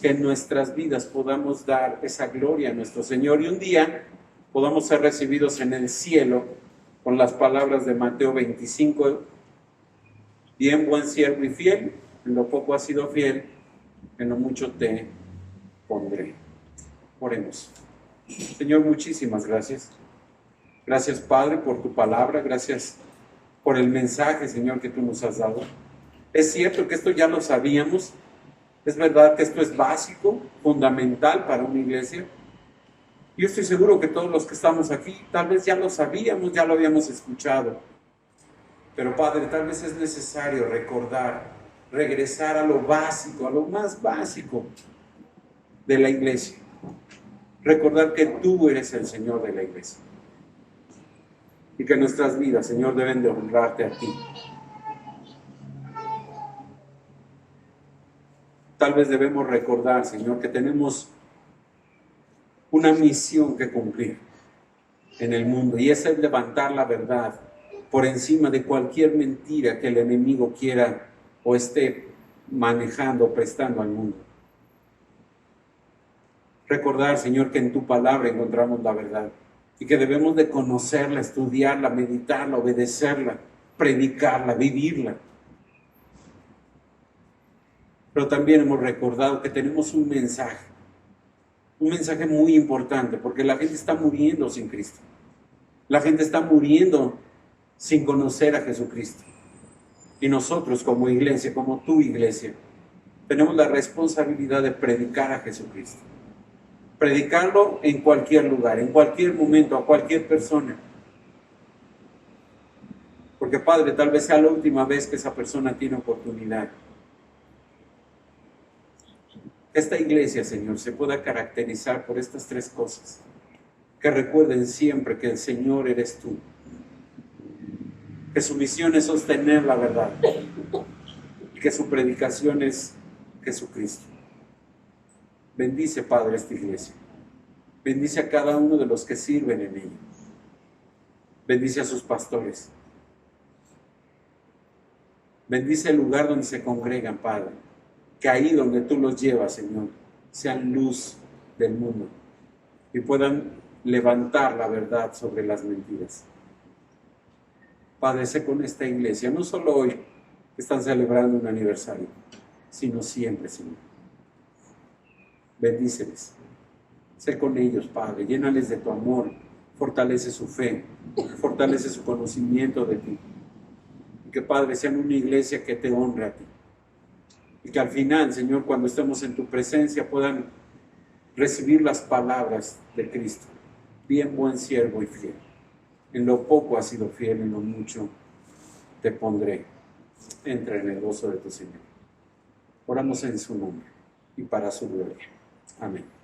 Speaker 1: Que en nuestras vidas podamos dar esa gloria a nuestro Señor y un día podamos ser recibidos en el cielo con las palabras de Mateo 25, bien buen siervo y fiel, en lo poco has sido fiel, en lo mucho te pondré. Oremos. Señor, muchísimas gracias. Gracias, Padre, por tu palabra, gracias por el mensaje, Señor, que tú nos has dado. Es cierto que esto ya lo sabíamos, es verdad que esto es básico, fundamental para una iglesia. Yo estoy seguro que todos los que estamos aquí, tal vez ya lo sabíamos, ya lo habíamos escuchado. Pero Padre, tal vez es necesario recordar, regresar a lo básico, a lo más básico de la iglesia. Recordar que tú eres el Señor de la iglesia. Y que nuestras vidas, Señor, deben de honrarte a ti. Tal vez debemos recordar, Señor, que tenemos una misión que cumplir en el mundo, y esa es levantar la verdad por encima de cualquier mentira que el enemigo quiera o esté manejando o prestando al mundo. Recordar, Señor, que en tu palabra encontramos la verdad y que debemos de conocerla, estudiarla, meditarla, obedecerla, predicarla, vivirla. Pero también hemos recordado que tenemos un mensaje muy importante, porque la gente está muriendo sin Cristo. La gente está muriendo sin conocer a Jesucristo. Y nosotros como iglesia, como tu iglesia, tenemos la responsabilidad de predicar a Jesucristo. Predicarlo en cualquier lugar, en cualquier momento, a cualquier persona. Porque, Padre, tal vez sea la última vez que esa persona tiene oportunidad. Que esta iglesia, Señor, se pueda caracterizar por estas tres cosas. Que recuerden siempre que el Señor eres tú. Que su misión es sostener la verdad. Y que su predicación es Jesucristo. Bendice, Padre, esta iglesia. Bendice a cada uno de los que sirven en ella. Bendice a sus pastores. Bendice el lugar donde se congregan, Padre. Que ahí donde tú los llevas, Señor, sean luz del mundo y puedan levantar la verdad sobre las mentiras. Padre, sé con esta iglesia, no solo hoy, están celebrando un aniversario, sino siempre, Señor. Bendíceles. Sé con ellos, Padre. Llénales de tu amor. Fortalece su fe. Fortalece su conocimiento de ti. Y que, Padre, sean una iglesia que te honre a ti. Y que al final, Señor, cuando estemos en tu presencia, puedan recibir las palabras de Cristo. Bien, buen siervo y fiel. En lo poco has sido fiel, en lo mucho te pondré. Entra en el gozo de tu Señor. Oramos en su nombre y para su gloria. Amén.